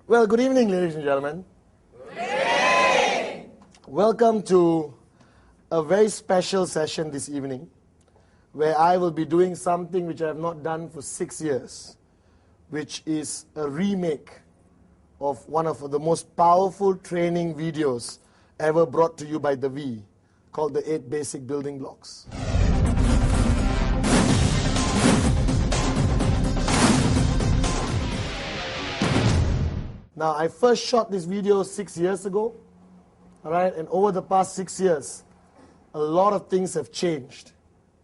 Well, good evening, ladies and gentlemen. Good evening. Welcome to a very special session this evening, where I will be doing something which I have not done for 6 years, which is a remake of one of the most powerful training videos ever brought to you by the V, called the 8 Basic Building Blocks. Now, I first shot this video 6 years ago, all right, and over the past 6 years, a lot of things have changed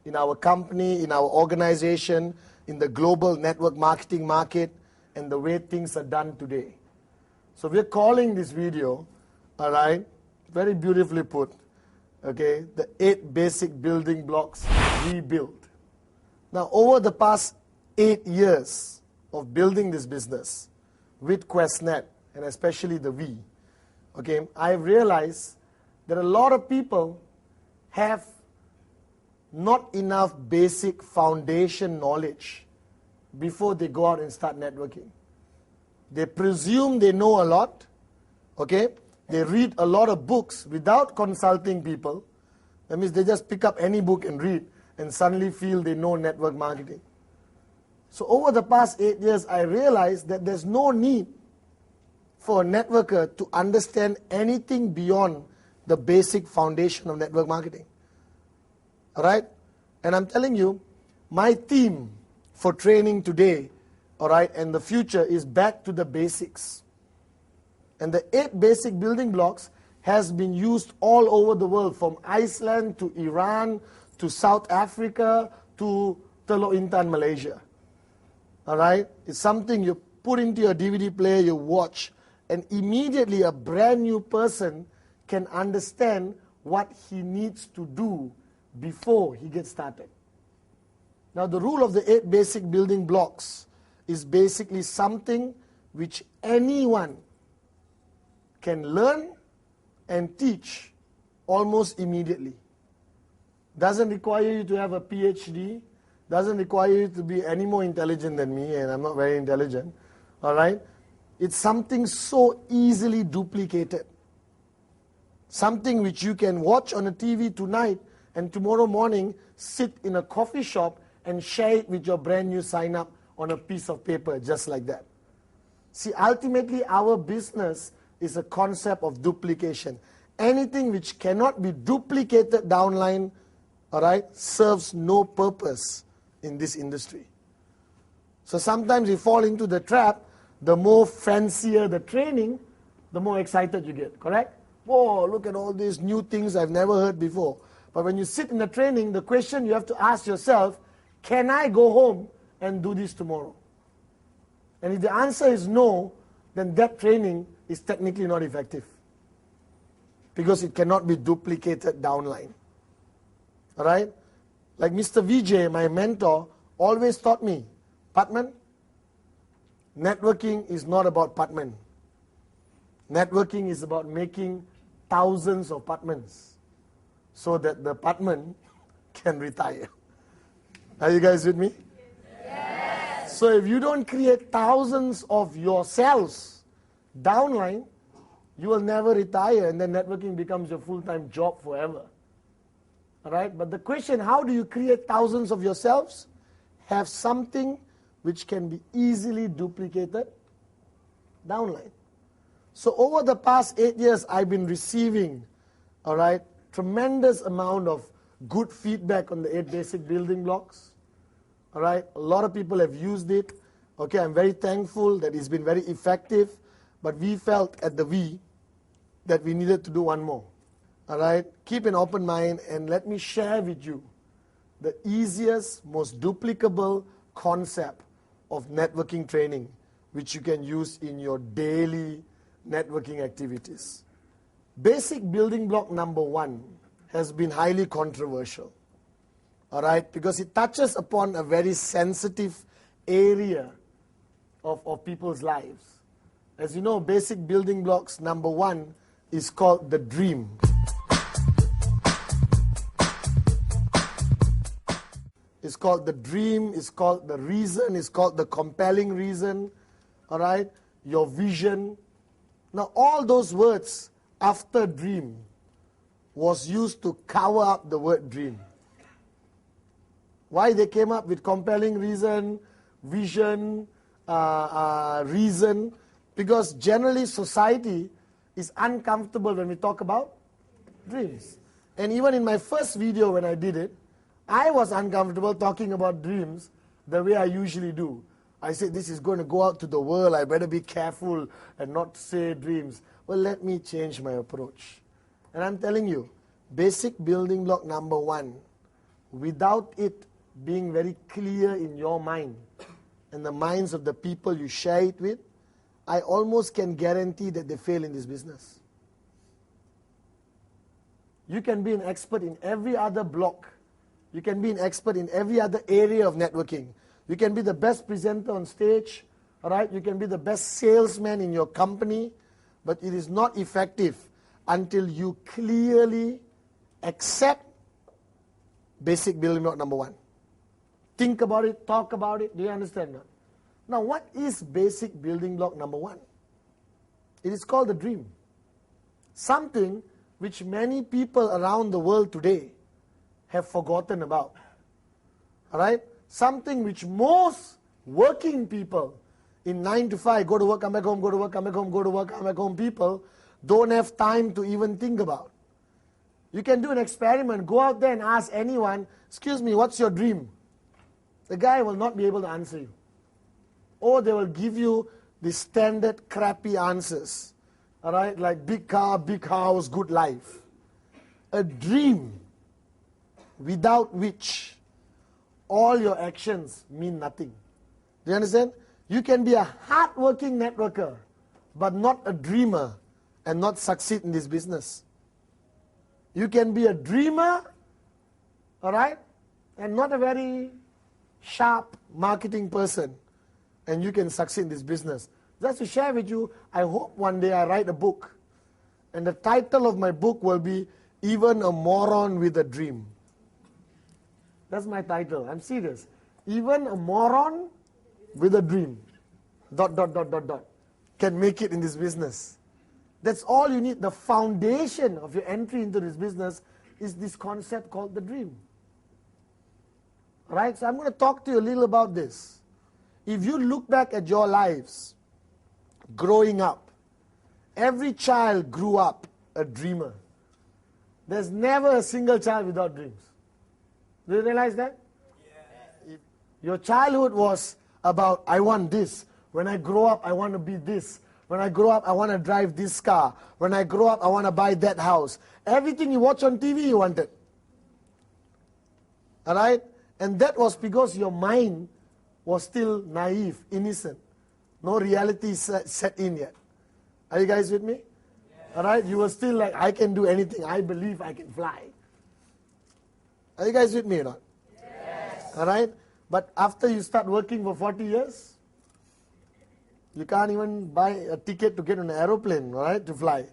in our company, in our organization, in the global network marketing market, and the way things are done today. So we're calling this video, all right, very beautifully put, okay, the 8 Basic Building Blocks Rebuild. Now, over the past 8 years of building this business, with QuestNet, and especially the V, okay, I've realized that a lot of people have not enough basic foundation knowledge before they go out and start networking. They presume they know a lot, okay? They read a lot of books without consulting people. That means they just pick up any book and read and suddenly feel they know network marketing. So over the past 8 years, I realized that there's no need for a networker to understand anything beyond the basic foundation of network marketing. All right? And I'm telling you, my theme for training today, all right, and the future is back to the basics. And the 8 basic building blocks has been used all over the world, from Iceland to Iran to South Africa to Teluk Intan, Malaysia. All right? It's something you put into your DVD player, you watch, and immediately a brand new person can understand what he needs to do before he gets started. Now, the rule of the 8 basic building blocks is basically something which anyone can learn and teach almost immediately. Doesn't require you to have a PhD, doesn't require you to be any more intelligent than me, and I'm not very intelligent, all right? It's something so easily duplicated. Something which you can watch on a TV tonight and tomorrow morning sit in a coffee shop and share it with your brand new sign up on a piece of paper, just like that. See, ultimately our business is a concept of duplication. Anything which cannot be duplicated downline, all right, serves no purpose in this industry. So sometimes you fall into the trap. The more fancier the training, the more excited you get, correct? Whoa, look at all these new things I've never heard before. But when you sit in the training, the question you have to ask yourself, can I go home and do this tomorrow? And if the answer is no, then that training is technically not effective, because it cannot be duplicated downline. All right? Like Mr. Vijay, my mentor, always taught me, Patman, networking is not about Patman. Networking is about making thousands of Patmans so that the Patman can retire. Are you guys with me? Yes. So if you don't create thousands of yourselves downline, you will never retire, and then networking becomes your full-time job forever. All right? But the question, how do you create thousands of yourselves? Have something which can be easily duplicated downline. So over the past 8 years, I've been receiving, all right, tremendous amount of good feedback on the 8 basic building blocks. All right, a lot of people have used it. Okay, I'm very thankful that it's been very effective, but we felt at the V that we needed to do one more. All right, keep an open mind and let me share with you the easiest, most duplicable concept of networking training, which you can use in your daily networking activities. Basic building block number 1 has been highly controversial, all right, because it touches upon a very sensitive area of people's lives. As you know, basic building blocks number 1 is called the dream. It's called the dream, it's called the reason, it's called the compelling reason, all right? your vision. Now, all those words after dream was used to cover up the word dream. Why they came up with compelling reason, vision, reason? Because generally society is uncomfortable when we talk about dreams. And even in my first video when I did it, I was uncomfortable talking about dreams the way I usually do. I said, this is going to go out to the world, I better be careful and not say dreams. Well, let me change my approach. And I'm telling you, basic building block number 1, without it being very clear in your mind and the minds of the people you share it with, I almost can guarantee that they fail in this business. You can be an expert in every other block. You can be an expert in every other area of networking. You can be the best presenter on stage, all right? You can be the best salesman in your company, but it is not effective until you clearly accept basic building block number 1. Think about it, talk about it. Do you understand that? Now, what is basic building block number 1? It is called the dream. Something which many people around the world today have forgotten about. All right? Something which most working people in 9 to 5, go to work, come back home, go to work, come back home, go to work, come back home, people don't have time to even think about. You can do an experiment, go out there and ask anyone, excuse me, what's your dream? The guy will not be able to answer you. Or they will give you the standard crappy answers. All right, like big car, big house, good life. A dream without which all your actions mean nothing. Do you understand? You can be a hard-working networker, but not a dreamer and not succeed in this business. You can be a dreamer, all right, and not a very sharp marketing person, and you can succeed in this business. Just to share with you, I hope one day I write a book, and the title of my book will be Even a Moron with a Dream. That's my title. I'm serious. Even a moron with a dream, ... can make it in this business. That's all you need. The foundation of your entry into this business is this concept called the dream. All right? So I'm going to talk to you a little about this. If you look back at your lives, growing up, every child grew up a dreamer. There's never a single child without dreams. Do you realize that? Yes. Your childhood was about, I want this. When I grow up, I want to be this. When I grow up, I want to drive this car. When I grow up, I want to buy that house. Everything you watch on TV, you wanted. All right? And that was because your mind was still naive, innocent. No reality set in yet. Are you guys with me? Yes. All right? You were still like, I can do anything. I believe I can fly. Are you guys with me or not? Yes. All right? But after you start working for 40 years, you can't even buy a ticket to get on an aeroplane, all right, to fly.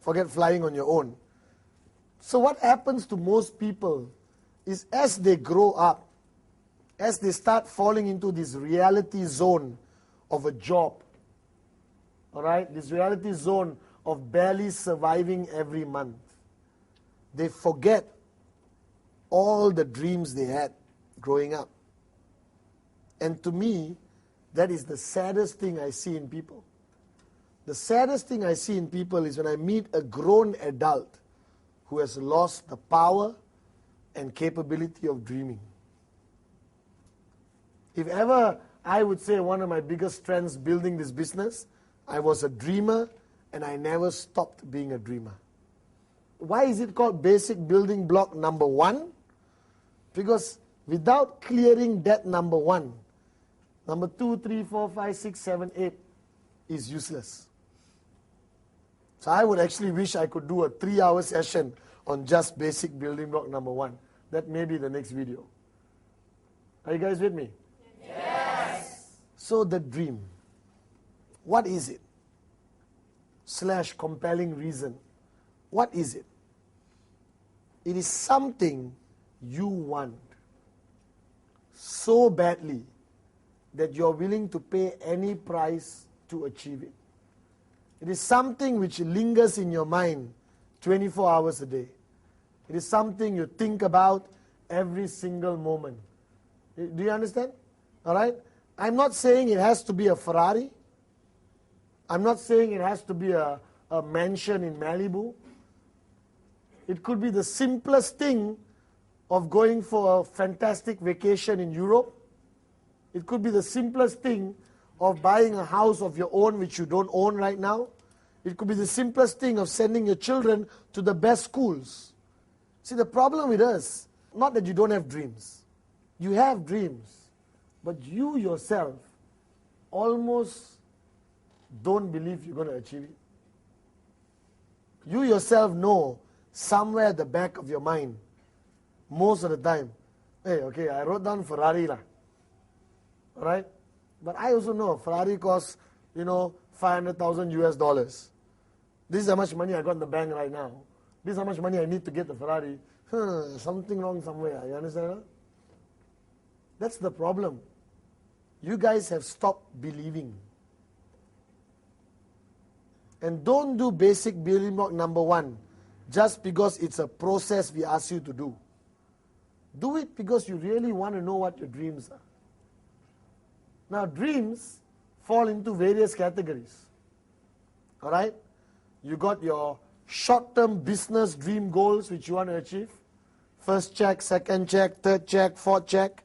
Forget flying on your own. So what happens to most people is as they grow up, as they start falling into this reality zone of a job, all right, this reality zone of barely surviving every month, they forget all the dreams they had growing up. And to me, that is the saddest thing I see in people. The saddest thing I see in people is when I meet a grown adult who has lost the power and capability of dreaming. If ever I would say one of my biggest strengths building this business, I was a dreamer and I never stopped being a dreamer. Why is it called basic building block number 1? Because without clearing that number 1, number 2, 3, 4, 5, 6, 7, 8 is useless. So I would actually wish I could do a 3-hour session on just basic building block number 1. That may be the next video. Are you guys with me? Yes. So the dream, what is it? / compelling reason. What is it? It is something you want so badly that you're willing to pay any price to achieve it. It is something which lingers in your mind 24 hours a day. It is something you think about every single moment. Do you understand? All right? I'm not saying it has to be a Ferrari. I'm not saying it has to be a mansion in Malibu. It could be the simplest thing of going for a fantastic vacation in Europe. It could be the simplest thing of buying a house of your own which you don't own right now. It could be the simplest thing of sending your children to the best schools. See, the problem with us, not that you don't have dreams. You have dreams, but you yourself almost don't believe you're going to achieve it. You yourself know somewhere at the back of your mind, most of the time, hey, okay, I wrote down Ferrari lah. Right? But I also know Ferrari costs, $500,000 US. This is how much money I got in the bank right now. This is how much money I need to get the Ferrari. Something wrong somewhere. You understand? Huh? That's the problem. You guys have stopped believing. And don't do basic building block number 1 just because it's a process we ask you to do. Do it because you really want to know what your dreams are. Now, dreams fall into various categories. All right? You got your short-term business dream goals which you want to achieve. First check, second check, third check, fourth check.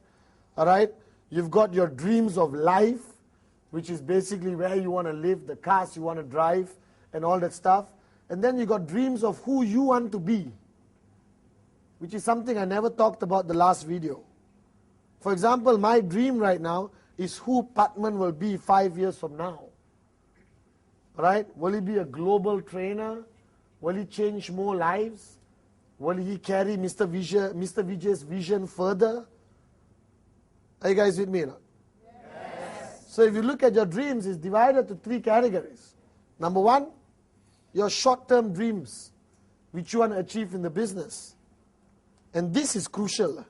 All right? You've got your dreams of life, which is basically where you want to live, the cars you want to drive, and all that stuff. And then you got dreams of who you want to be, which is something I never talked about the last video. For example, my dream right now is who Bاتman will be 5 years from now. Right? Will he be a global trainer? Will he change more lives? Will he carry Mr. Vijay's vision further? Are you guys with me now? Yes. So if you look at your dreams, it's divided to 3 categories. Number 1, your short-term dreams, which you want to achieve in the business. And this is crucial.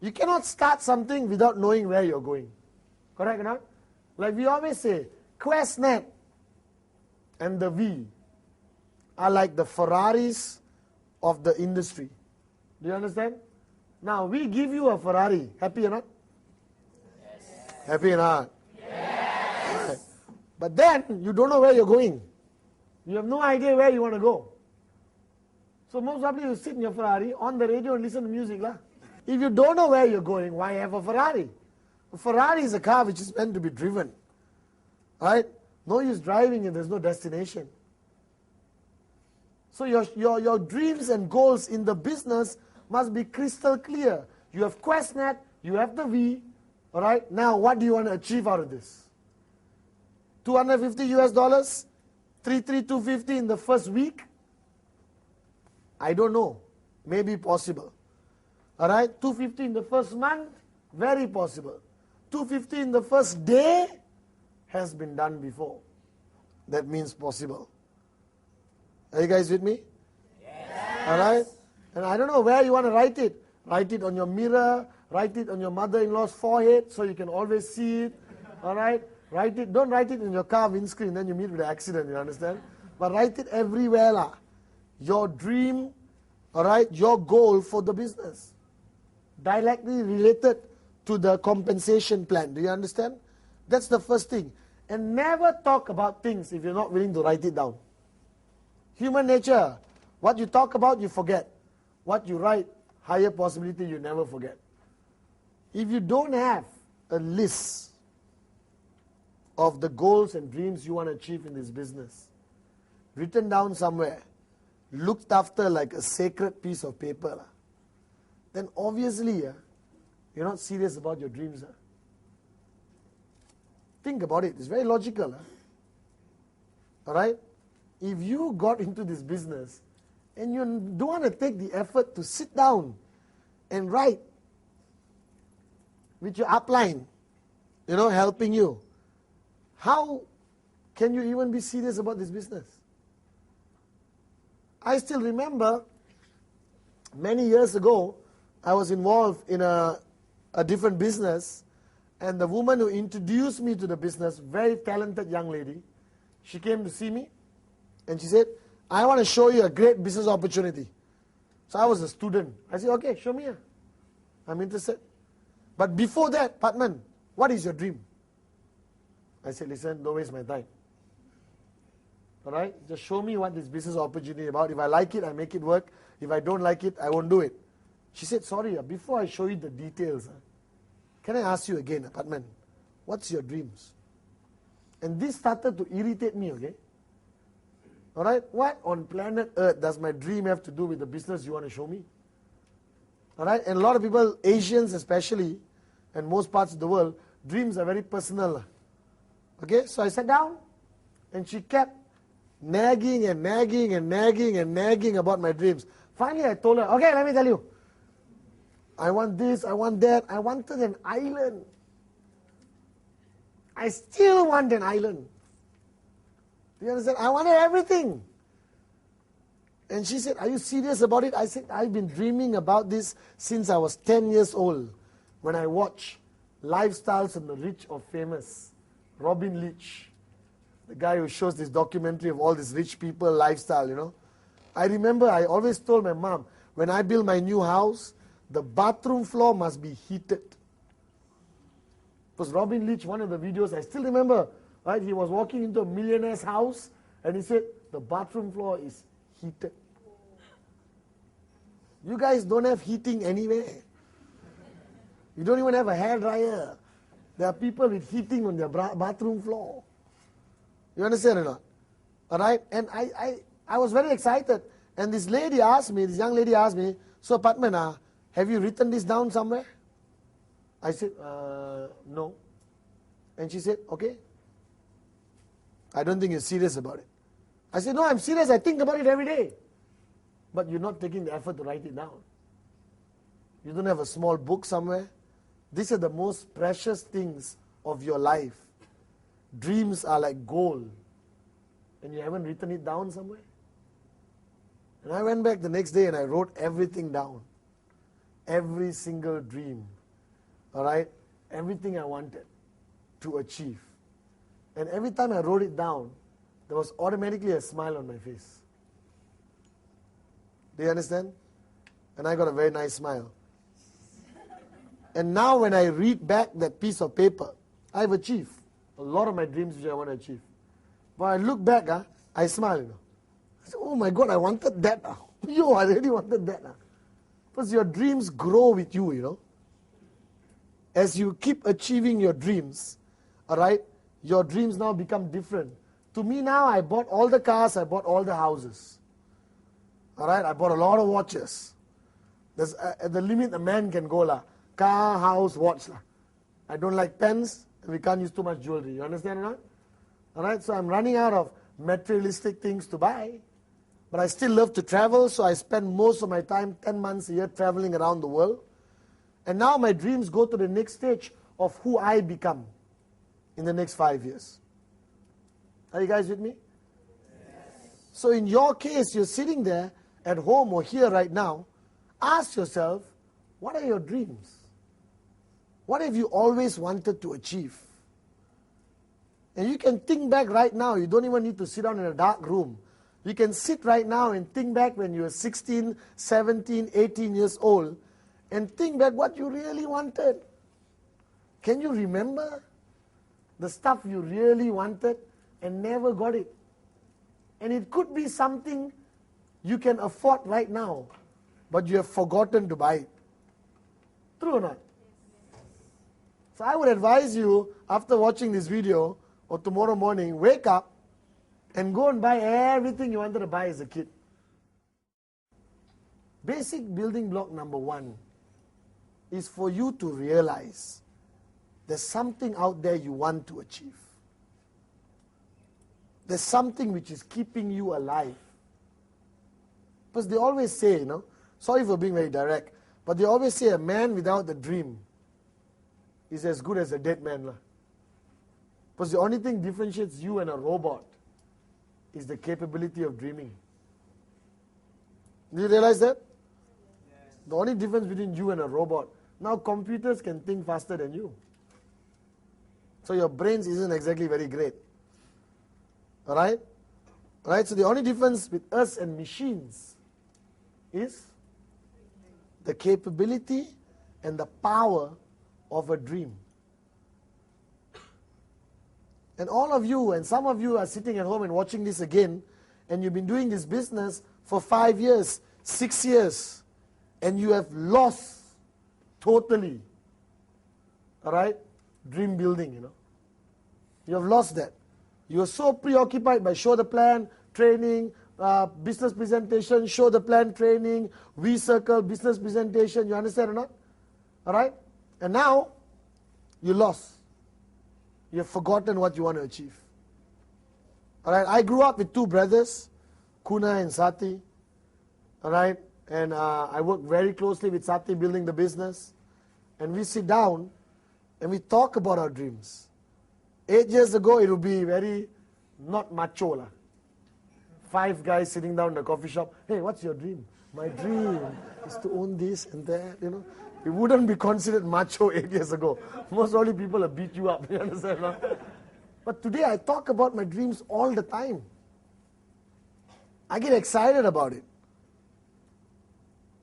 You cannot start something without knowing where you're going. Correct or not? Like we always say, QuestNet and the V are like the Ferraris of the industry. Do you understand? Now, we give you a Ferrari. Happy or not? Yes. Happy or not? Yes. Right. But then, you don't know where you're going. You have no idea where you want to go. So most probably you sit in your Ferrari on the radio and listen to music. Lah. If you don't know where you're going, why have a Ferrari? A Ferrari is a car which is meant to be driven. Right? No use driving if there's no destination. So your dreams and goals in the business must be crystal clear. You have QuestNet, you have the V. All right? Now, what do you want to achieve out of this? $250 US? 3,250 in the first week? I don't know. Maybe possible. All right? 250 in the first month? Very possible. 250 in the first day? Has been done before. That means possible. Are you guys with me? Yes. All right? And I don't know where you want to write it. Write it on your mirror. Write it on your mother-in-law's forehead so you can always see it. All right? Write it. Don't write it in your car windscreen. Then you meet with an accident. You understand? But write it everywhere. Lah. Your dream, all right? Your goal for the business. Directly related to the compensation plan. Do you understand? That's the first thing. And never talk about things if you're not willing to write it down. Human nature. What you talk about, you forget. What you write, higher possibility you never forget. If you don't have a list of the goals and dreams you want to achieve in this business, written down somewhere, looked after like a sacred piece of paper, then obviously you're not serious about your dreams. Think about it. It's very logical. All right? If you got into this business and you don't want to take the effort to sit down and write with your upline, helping you, how can you even be serious about this business? I still remember many years ago, I was involved in a different business, And the woman who introduced me to the business, very talented young lady, she came to see me and she said, I want to show you a great business opportunity. So I was a student. I said, okay, show me. I'm interested. But before that, Bاتman, what is your dream? I said, listen, don't waste my time. All right? Just show me what this business opportunity is about. If I like it, I make it work. If I don't like it, I won't do it. She said, sorry, before I show you the details, can I ask you again, Bاتman, what's your dreams? And this started to irritate me, okay? All right? What on planet Earth does my dream have to do with the business you want to show me? All right? And a lot of people, Asians especially, and most parts of the world, dreams are very personal. Okay? So I sat down, and she kept nagging and nagging and nagging and nagging about my dreams. Finally, I told her, okay, let me tell you. I want this, I want that. I wanted an island. I still want an island. Do you understand? I wanted everything. And she said, are you serious about it? I said, I've been dreaming about this since I was 10 years old. When I watch Lifestyles of the Rich or Famous, Robin Leach, the guy who shows this documentary of all these rich people lifestyle, you know. I remember I always told my mom, when I build my new house, the bathroom floor must be heated. Because Robin Leach, one of the videos, I still remember, right? He was walking into a millionaire's house and he said, the bathroom floor is heated. You guys don't have heating anywhere. You don't even have a hairdryer. There are people with heating on their bathroom floor. You understand or not? All right? And I was very excited. And this lady asked me, this young lady asked me, so Bاتman, have you written this down somewhere? I said, no. And she said, okay. I don't think you're serious about it. I said, no, I'm serious. I think about it every day. But you're not taking the effort to write it down. You don't have a small book somewhere. These are the most precious things of your life. Dreams are like gold. And you haven't written it down somewhere. And I went back the next day and I wrote everything down. Every single dream. All right? Everything I wanted to achieve. And every time I wrote it down, there was automatically a smile on my face. Do you understand? And I got a very nice smile. And now when I read back that piece of paper, I've achieved a lot of my dreams which I want to achieve. But I look back, I smile. You know. I say, oh my God, I wanted that. Yo, I really wanted that. Because your dreams grow with you, you know. As you keep achieving your dreams, all right, your dreams now become different. To me now, I bought all the cars, I bought all the houses. All right, I bought a lot of watches. There's at the limit a man can go lah. Car, house, watch lah. I don't like pens, and we can't use too much jewelry. You understand or not? All right, so I'm running out of materialistic things to buy. But I still love to travel, so I spend most of my time, 10 months a year, traveling around the world. And now my dreams go to the next stage of who I become in the next 5 years. Are you guys with me? Yes. So in your case, you're sitting there at home or here right now. Ask yourself, what are your dreams? What have you always wanted to achieve? And you can think back right now. You don't even need to sit down in a dark room. You can sit right now and think back when you were 16, 17, 18 years old and think back what you really wanted. Can you remember the stuff you really wanted and never got it? And it could be something you can afford right now, but you have forgotten to buy it. True or not? So I would advise you, after watching this video, or tomorrow morning, wake up and go and buy everything you wanted to buy as a kid. Basic building block number 1 is for you to realize there's something out there you want to achieve. There's something which is keeping you alive. Because they always say, you know, sorry for being very direct, but they always say a man without a dream is as good as a dead man. Because the only thing differentiates you and a robot is the capability of dreaming. Do you realize that? Yes. The only difference between you and a robot. Now computers can think faster than you. So your brains isn't exactly very great. Alright? Right? So the only difference with us and machines is the capability and the power of a dream. And all of you, and some of you are sitting at home and watching this again, and you've been doing this business for 5 years, 6 years, and you have lost totally, alright, dream building, You have lost that. You are so preoccupied by show the plan, training, business presentation, show the plan, training, V-circle, business presentation, you understand or not? Alright? And now, you lost. You have forgotten what you want to achieve. Alright, I grew up with 2 brothers, Kuna and Sati. Alright, and I work very closely with Sati building the business. And we sit down and we talk about our dreams. 8 years ago, it would be very not macho lah. 5 guys sitting down in the coffee shop. Hey, what's your dream? My dream is to own this and that, It wouldn't be considered macho 8 years ago. Most probably people will beat you up, you understand? No? But today I talk about my dreams all the time. I get excited about it.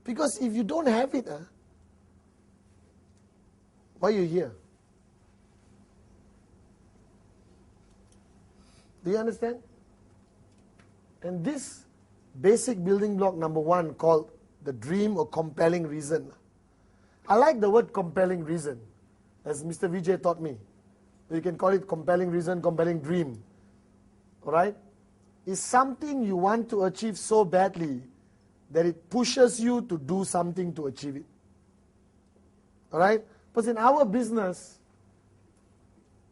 Because if you don't have it, why are you here? Do you understand? And this basic building block number 1 called the dream or compelling reason. I like the word compelling reason, as Mr. Vijay taught me. You can call it compelling reason, compelling dream. Alright? It's something you want to achieve so badly that it pushes you to do something to achieve it. Alright? Because in our business,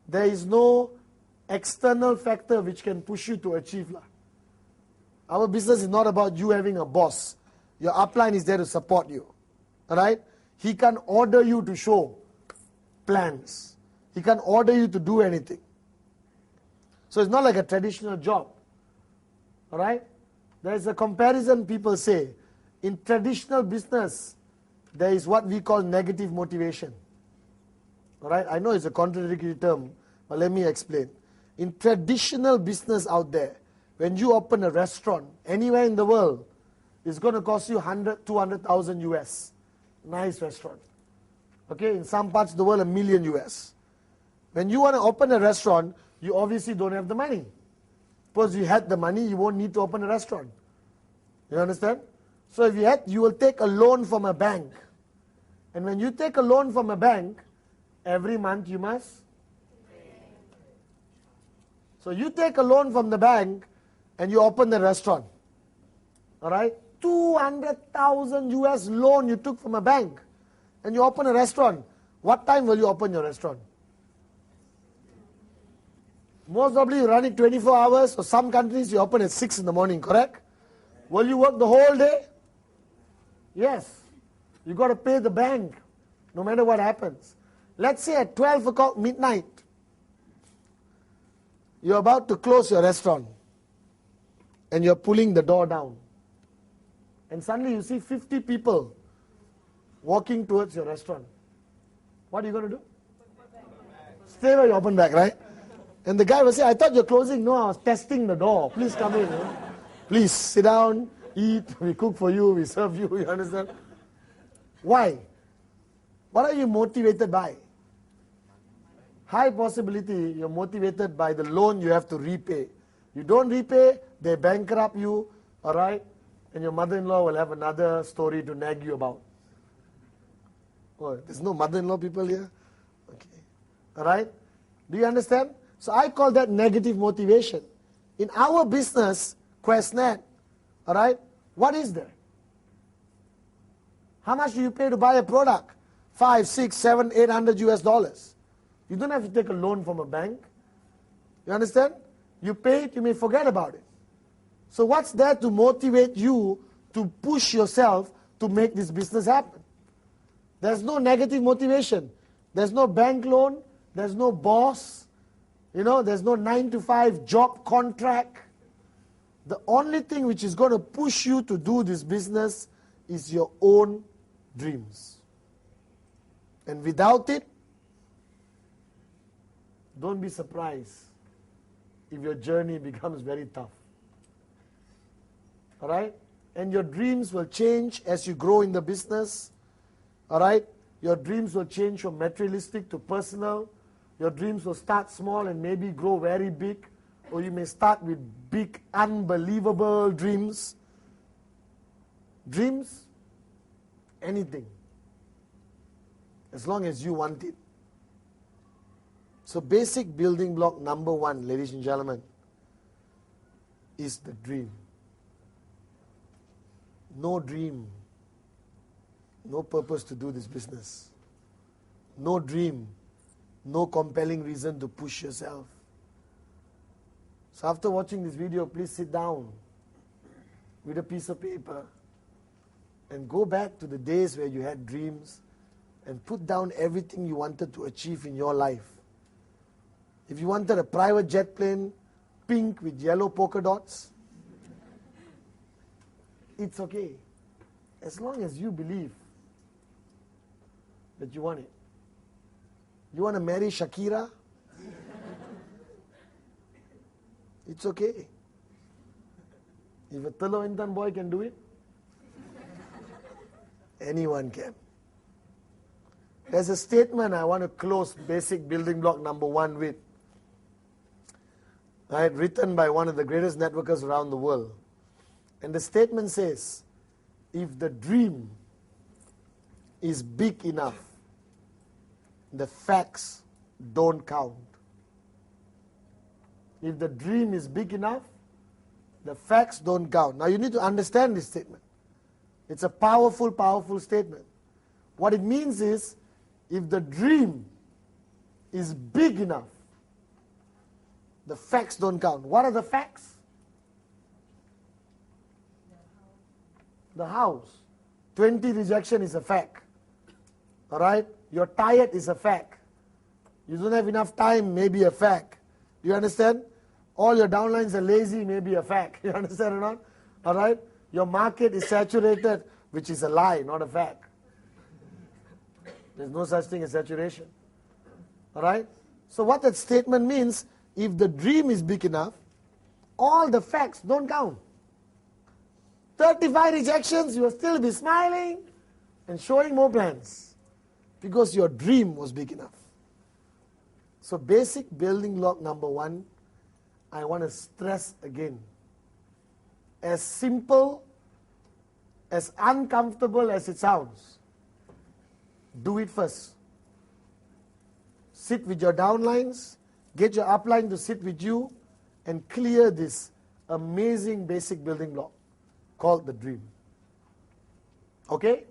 there is no external factor which can push you to achieve. Our business is not about you having a boss. Your upline is there to support you. Alright? He can order you to show plans. He can order you to do anything. So it's not like a traditional job. Alright? There is a comparison people say. In traditional business, there is what we call negative motivation. Alright? I know it's a contradictory term, but let me explain. In traditional business out there, when you open a restaurant anywhere in the world, it's going to cost you 100, 200,000 US. Nice restaurant. Okay, in some parts of the world, $1 million US. When you want to open a restaurant, you obviously don't have the money. Suppose you had the money, you won't need to open a restaurant. You understand? So if you will take a loan from a bank. And when you take a loan from a bank, every month you must. So you take a loan from the bank and you open the restaurant. Alright? 200,000 US loan you took from a bank. And you open a restaurant. What time will you open your restaurant? Most probably you run it 24 hours. For some countries you open at 6 in the morning, correct? Will you work the whole day? Yes. You got to pay the bank no matter what happens. Let's say at 12 o'clock midnight, you're about to close your restaurant and you're pulling the door down. And suddenly you see 50 people walking towards your restaurant. What are you going to do? Stay where you open back, right? And the guy will say, I thought you're closing. No, I was testing the door. Please come in. Please sit down, eat. We cook for you. We serve you. You understand? Why? What are you motivated by? High possibility you're motivated by the loan you have to repay. You don't repay, they bankrupt you, all right? And your mother-in-law will have another story to nag you about. Oh, there's no mother-in-law people here? Okay. All right? Do you understand? So I call that negative motivation. In our business, QuestNet, all right, what is there? How much do you pay to buy a product? 5, 6, 7, 800 US dollars. You don't have to take a loan from a bank. You understand? You pay it, you may forget about it. So what's there to motivate you to push yourself to make this business happen? There's no negative motivation. There's no bank loan. There's no boss. There's no 9-to-5 job contract. The only thing which is going to push you to do this business is your own dreams. And without it, don't be surprised if your journey becomes very tough. All right? And your dreams will change as you grow in the business. All right? Your dreams will change from materialistic to personal. Your dreams will start small and maybe grow very big. Or you may start with big, unbelievable dreams. Dreams, anything. As long as you want it. So basic building block number 1, ladies and gentlemen, is the dream. No dream, no purpose to do this business. No dream, no compelling reason to push yourself. So after watching this video, please sit down with a piece of paper and go back to the days where you had dreams and put down everything you wanted to achieve in your life. If you wanted a private jet plane, pink with yellow polka dots, it's okay. As long as you believe that you want it. You want to marry Shakira? It's okay. If a Telo Intan boy can do it, anyone can. There's a statement I want to close basic building block number 1 with. Right, written by one of the greatest networkers around the world. And the statement says, if the dream is big enough, the facts don't count. If the dream is big enough, the facts don't count. Now you need to understand this statement. It's a powerful, powerful statement. What it means is, if the dream is big enough, the facts don't count. What are the facts? The house. 20 rejection is a fact. All right? You're tired is a fact. You don't have enough time, maybe a fact. Do you understand? All your downlines are lazy, maybe a fact. You understand or not? All right? Your market is saturated, which is a lie, not a fact. There's no such thing as saturation. All right? So what that statement means, if the dream is big enough, all the facts don't count. 35 rejections, you will still be smiling and showing more plans because your dream was big enough. So basic building block number 1, I want to stress again. As simple, as uncomfortable as it sounds, do it first. Sit with your downlines, get your upline to sit with you, and clear this amazing basic building block called the dream. Okay?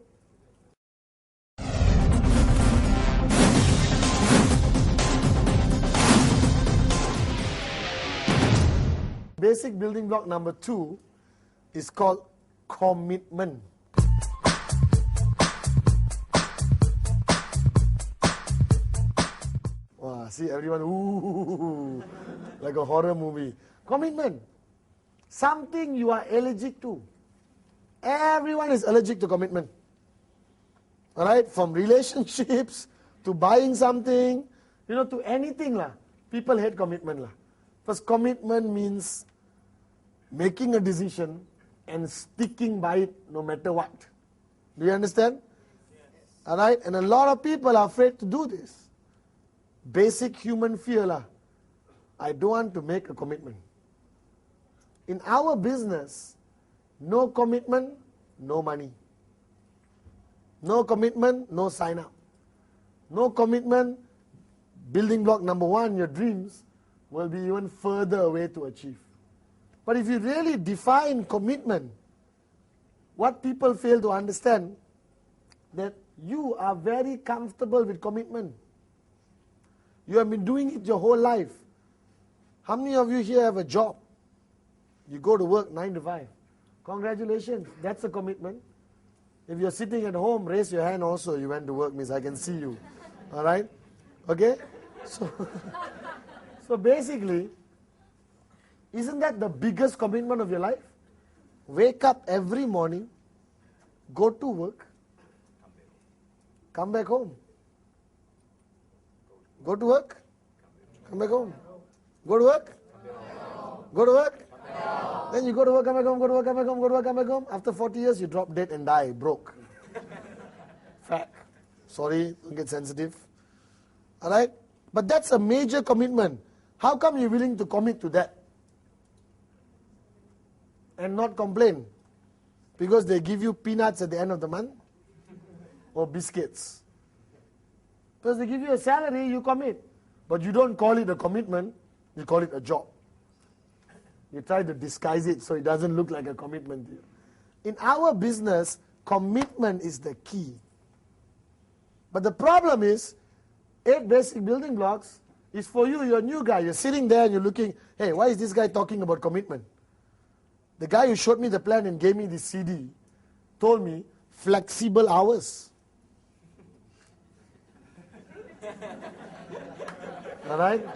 Basic building block number 2 is called commitment. Wow, see everyone, ooh, like a horror movie. Commitment. Something you are allergic to. Everyone is allergic to commitment. All right? From relationships to buying something, to anything lah. People hate commitment lah. Because commitment means making a decision and sticking by it no matter what. Do you understand? Yes. All right? And a lot of people are afraid to do this. Basic human fear lah. I don't want to make a commitment. In our business, no commitment, no money. No commitment, no sign up. No commitment, building block number 1, your dreams, will be even further away to achieve. But if you really define commitment, what people fail to understand, that you are very comfortable with commitment. You have been doing it your whole life. How many of you here have a job? You go to work 9 to 5. Congratulations, that's a commitment. If you're sitting at home, raise your hand also. You went to work, means I can see you. All right? Okay? So basically, isn't that the biggest commitment of your life? Wake up every morning, go to work, come back home. Go to work, Come back home. Go to work? Go to work? Then you go to work, come back home, go to work, come back home, go to work, come back home. After 40 years, you drop dead and die, broke. Fact. Sorry, don't get sensitive. Alright? But that's a major commitment. How come you're willing to commit to that? And not complain? Because they give you peanuts at the end of the month? Or biscuits? Because they give you a salary, you commit. But you don't call it a commitment, you call it a job. You try to disguise it so it doesn't look like a commitment to you. In our business, commitment is the key. But the problem is, 8 basic building blocks is for you, you're a new guy. You're sitting there and you're looking, hey, why is this guy talking about commitment? The guy who showed me the plan and gave me this CD told me flexible hours. Alright?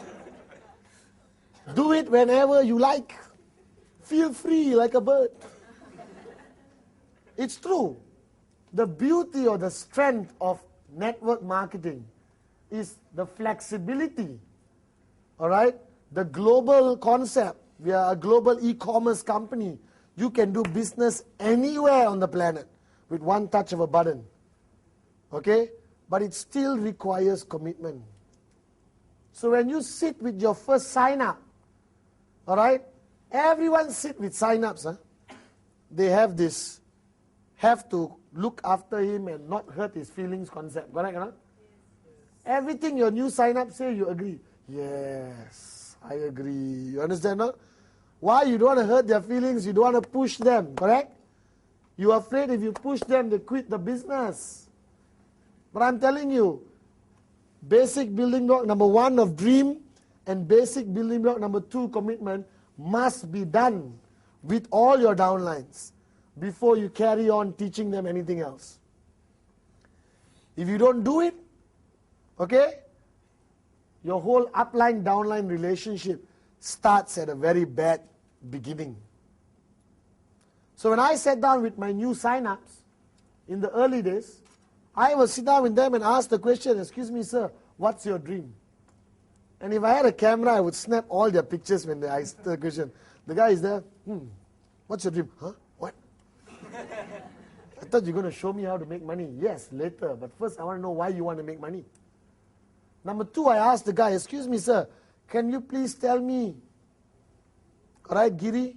Do it whenever you like. Feel free like a bird. It's true. The beauty or the strength of network marketing is the flexibility. Alright? The global concept. We are a global e-commerce company. You can do business anywhere on the planet with one touch of a button. Okay? But it still requires commitment. So when you sit with your first sign-up, alright? Everyone sit with sign-ups. Huh? They have this, have to look after him and not hurt his feelings concept. Correct or not? Everything your new sign-up say, you agree. Yes, I agree. You understand, no? Why? You don't want to hurt their feelings. You don't want to push them. Correct? You're afraid if you push them, they quit the business. But I'm telling you, basic building block number 1 of dream and basic building block number 2 commitment must be done with all your downlines before you carry on teaching them anything else. If you don't do it, okay, your whole upline downline relationship starts at a very bad beginning. So when I sat down with my new sign-ups in the early days, I will sit down with them and ask the question, excuse me sir, what's your dream? And if I had a camera, I would snap all their pictures when they ask the question. The guy is there, what's your dream? Huh? What? I thought you're going to show me how to make money. Yes, later, but first I want to know why you want to make money. Number 2, I asked the guy, excuse me sir, can you please tell me, alright Giri,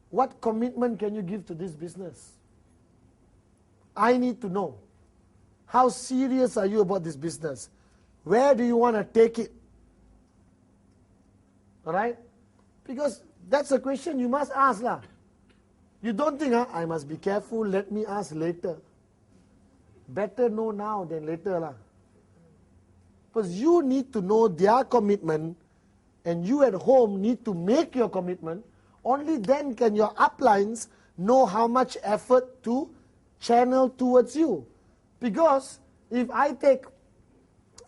what commitment can you give to this business? I need to know. How serious are you about this business? Where do you want to take it? Alright? Because that's a question you must ask lah. You don't think, I must be careful, let me ask later. Better know now than later lah. Because you need to know their commitment and you at home need to make your commitment. Only then can your uplines know how much effort to channel towards you. Because if I take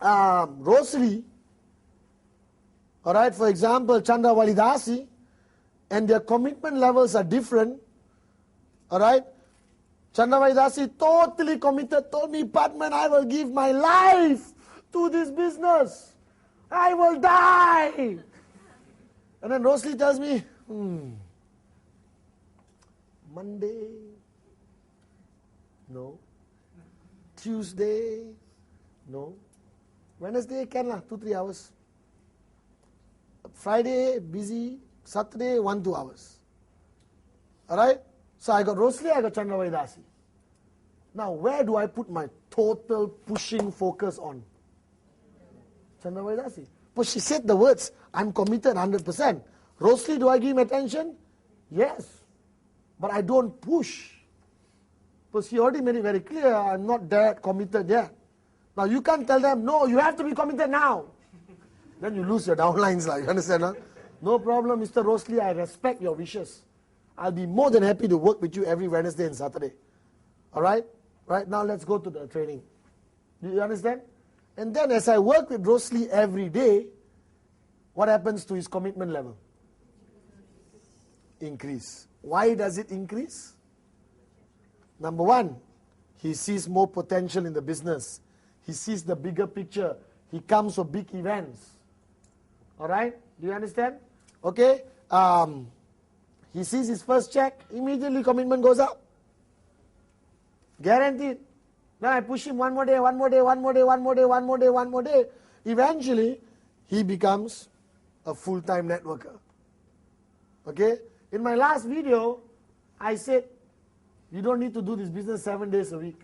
Rosary, alright, for example, Chandra Validasi, and their commitment levels are different, alright, Chandra Validasi totally committed, told me, Batman, I will give my life to this business. I will die. And then Rosary tells me, Monday, no. Tuesday, no. Wednesday can lah, 2-3 hours. Friday, busy. Saturday, 1-2 hours. Alright? So I got Rosary, I got Chandra Vaidasi. Now, where do I put my total pushing focus on? Chandra Vaidasi. But she said the words, I'm committed 100%. Rosary, do I give him attention? Yes. But I don't push. Because he already made it very clear, I'm not that committed yet. Now you can't tell them, no, you have to be committed now. Then you lose your downlines, you understand? Huh? No problem, Mr. Rosley, I respect your wishes. I'll be more than happy to work with you every Wednesday and Saturday. Alright? Right now let's go to the training. Do you understand? And then as I work with Rosley every day, what happens to his commitment level? Increase. Why does it increase? Number 1, he sees more potential in the business. He sees the bigger picture. He comes for big events. All right? Do you understand? Okay? He sees his first check, immediately commitment goes up. Guaranteed. Now I push him one more day, one more day, one more day, one more day, one more day, one more day. Eventually, he becomes a full-time networker. Okay? In my last video, I said, you don't need to do this business 7 days a week.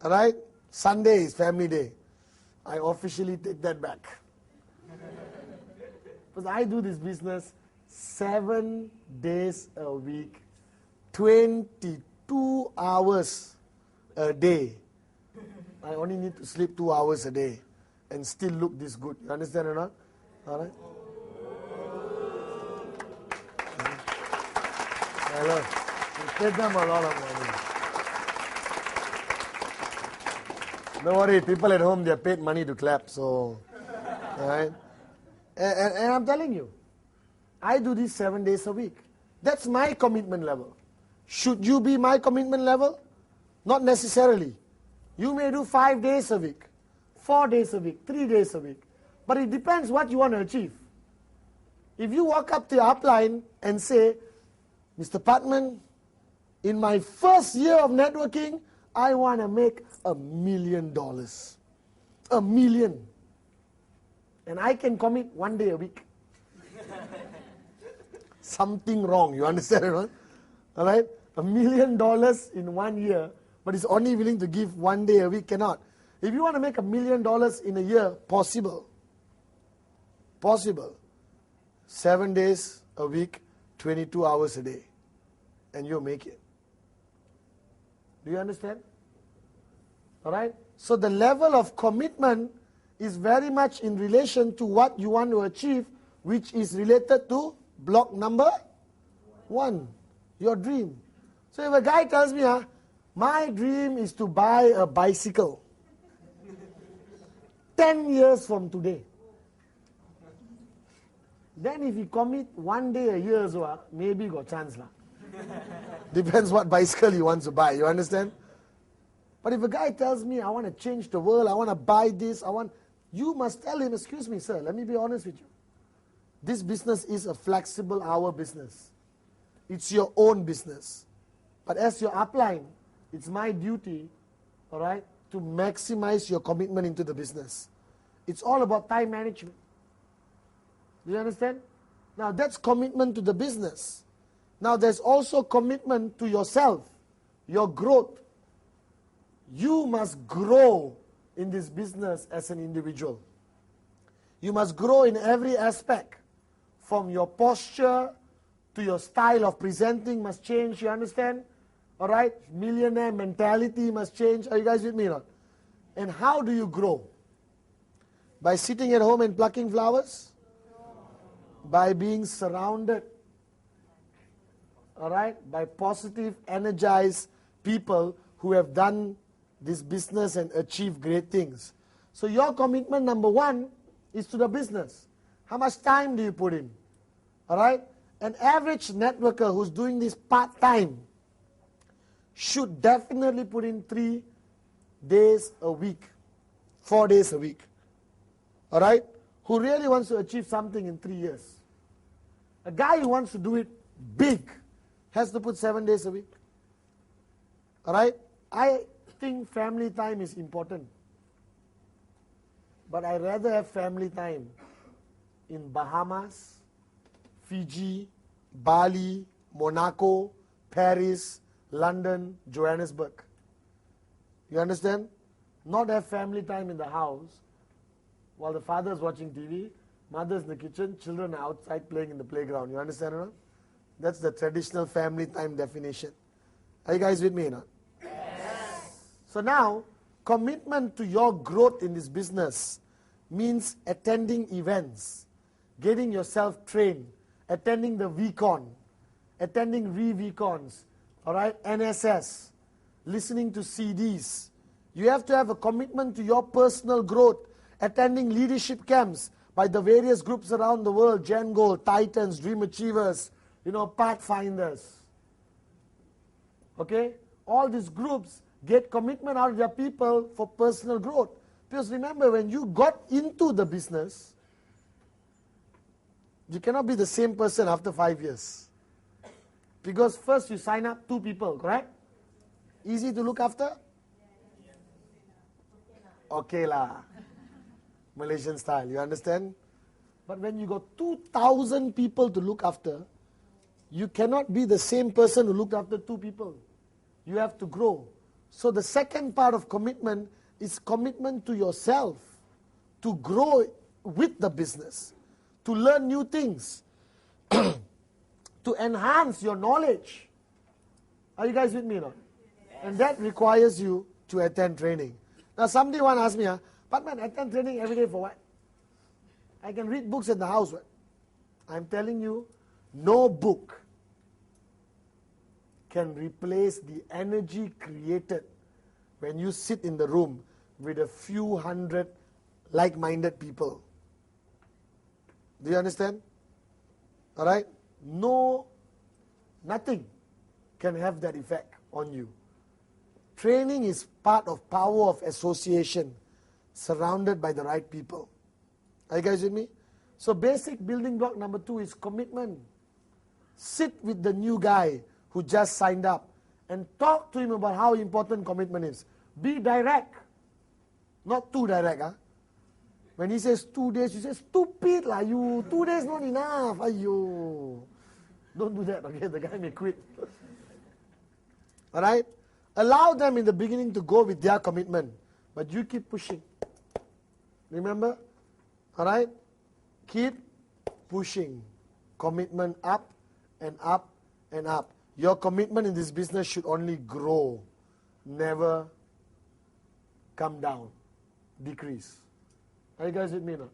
Alright? Sunday is family day. I officially take that back. Because I do this business 7 days a week, 22 hours a day. I only need to sleep 2 hours a day and still look this good. You understand or not? Alright? Hello. You paid them a lot of money. Don't worry, people at home, they are paid money to clap, so, alright? And I'm telling you, I do this 7 days a week. That's my commitment level. Should you be my commitment level? Not necessarily. You may do 5 days a week, 4 days a week, 3 days a week. But it depends what you want to achieve. If you walk up to your upline and say, Mr. Patman, in my first year of networking, I want to make $1 million. $1 million. And I can commit 1 day a week. Something wrong, you understand or not? Alright? $1 million in 1 year, but is only willing to give 1 day a week, cannot. If you want to make $1 million in a year, possible. Possible. 7 days a week, 22 hours a day. And you'll make it. Do you understand? Alright? So the level of commitment is very much in relation to what you want to achieve, which is related to block number 1, your dream. So if a guy tells me, my dream is to buy a bicycle 10 years from today. Then if he commit 1 day a year, so maybe got chance lah. Depends what bicycle he wants to buy, you understand? But if a guy tells me, I want to change the world, I want to buy this, you must tell him, excuse me sir, let me be honest with you. This business is a flexible hour business. It's your own business. But as your upline, it's my duty, all right, to maximize your commitment into the business. It's all about time management. Do you understand? Now that's commitment to the business. Now there's also commitment to yourself, your growth. You must grow in this business as an individual. You must grow in every aspect. From your posture to your style of presenting must change, you understand? Alright? Millionaire mentality must change. Are you guys with me or not? And how do you grow? By sitting at home and plucking flowers? By being surrounded. Alright? By positive, energized people who have done this business and achieved great things. So your commitment number 1 is to the business. How much time do you put in? Alright? An average networker who's doing this part-time should definitely put in 3 days a week, 4 days a week. Alright? Who really wants to achieve something in 3 years. A guy who wants to do it big has to put 7 days a week. Alright? I think family time is important. But I rather have family time in Bahamas, Fiji, Bali, Monaco, Paris, London, Johannesburg. You understand? Not have family time in the house while the father is watching TV, mother's in the kitchen, children are outside playing in the playground. You understand or not? That's the traditional family time definition. Are you guys with me or not? Yes. So now, commitment to your growth in this business means attending events, getting yourself trained, attending the VCon, attending re-VCons, all right, NSS, listening to CDs. You have to have a commitment to your personal growth, attending leadership camps by the various groups around the world, Gen Goal, Titans, Dream Achievers, Pathfinders. Okay? All these groups get commitment out of their people for personal growth. Because remember, when you got into the business, you cannot be the same person after 5 years. Because first you sign up 2 people, correct? Easy to look after? Okay lah. Malaysian style, you understand? But when you got 2,000 people to look after, you cannot be the same person who looked after 2 people. You have to grow. So the second part of commitment is commitment to yourself, to grow with the business, to learn new things, to enhance your knowledge. Are you guys with me now? Yes. And that requires you to attend training. Now somebody want to ask me, Batman, attend training every day for what? I can read books in the house. What? I'm telling you, no book can replace the energy created when you sit in the room with a few hundred like-minded people. Do you understand? All right? No, nothing can have that effect on you. Training is part of power of association, surrounded by the right people. Are you guys with me? So basic building block number 2 is commitment. Sit with the new guy who just signed up and talk to him about how important commitment is. Be direct. Not too direct. When he says 2 days, you say, stupid lah you. 2 days not enough. Ayyo. Don't do that, okay? The guy may quit. Alright? Allow them in the beginning to go with their commitment. But you keep pushing. Remember? Alright? Keep pushing. Commitment up and up and up. Your commitment in this business should only grow. Never come down. Decrease. Are you guys with me now?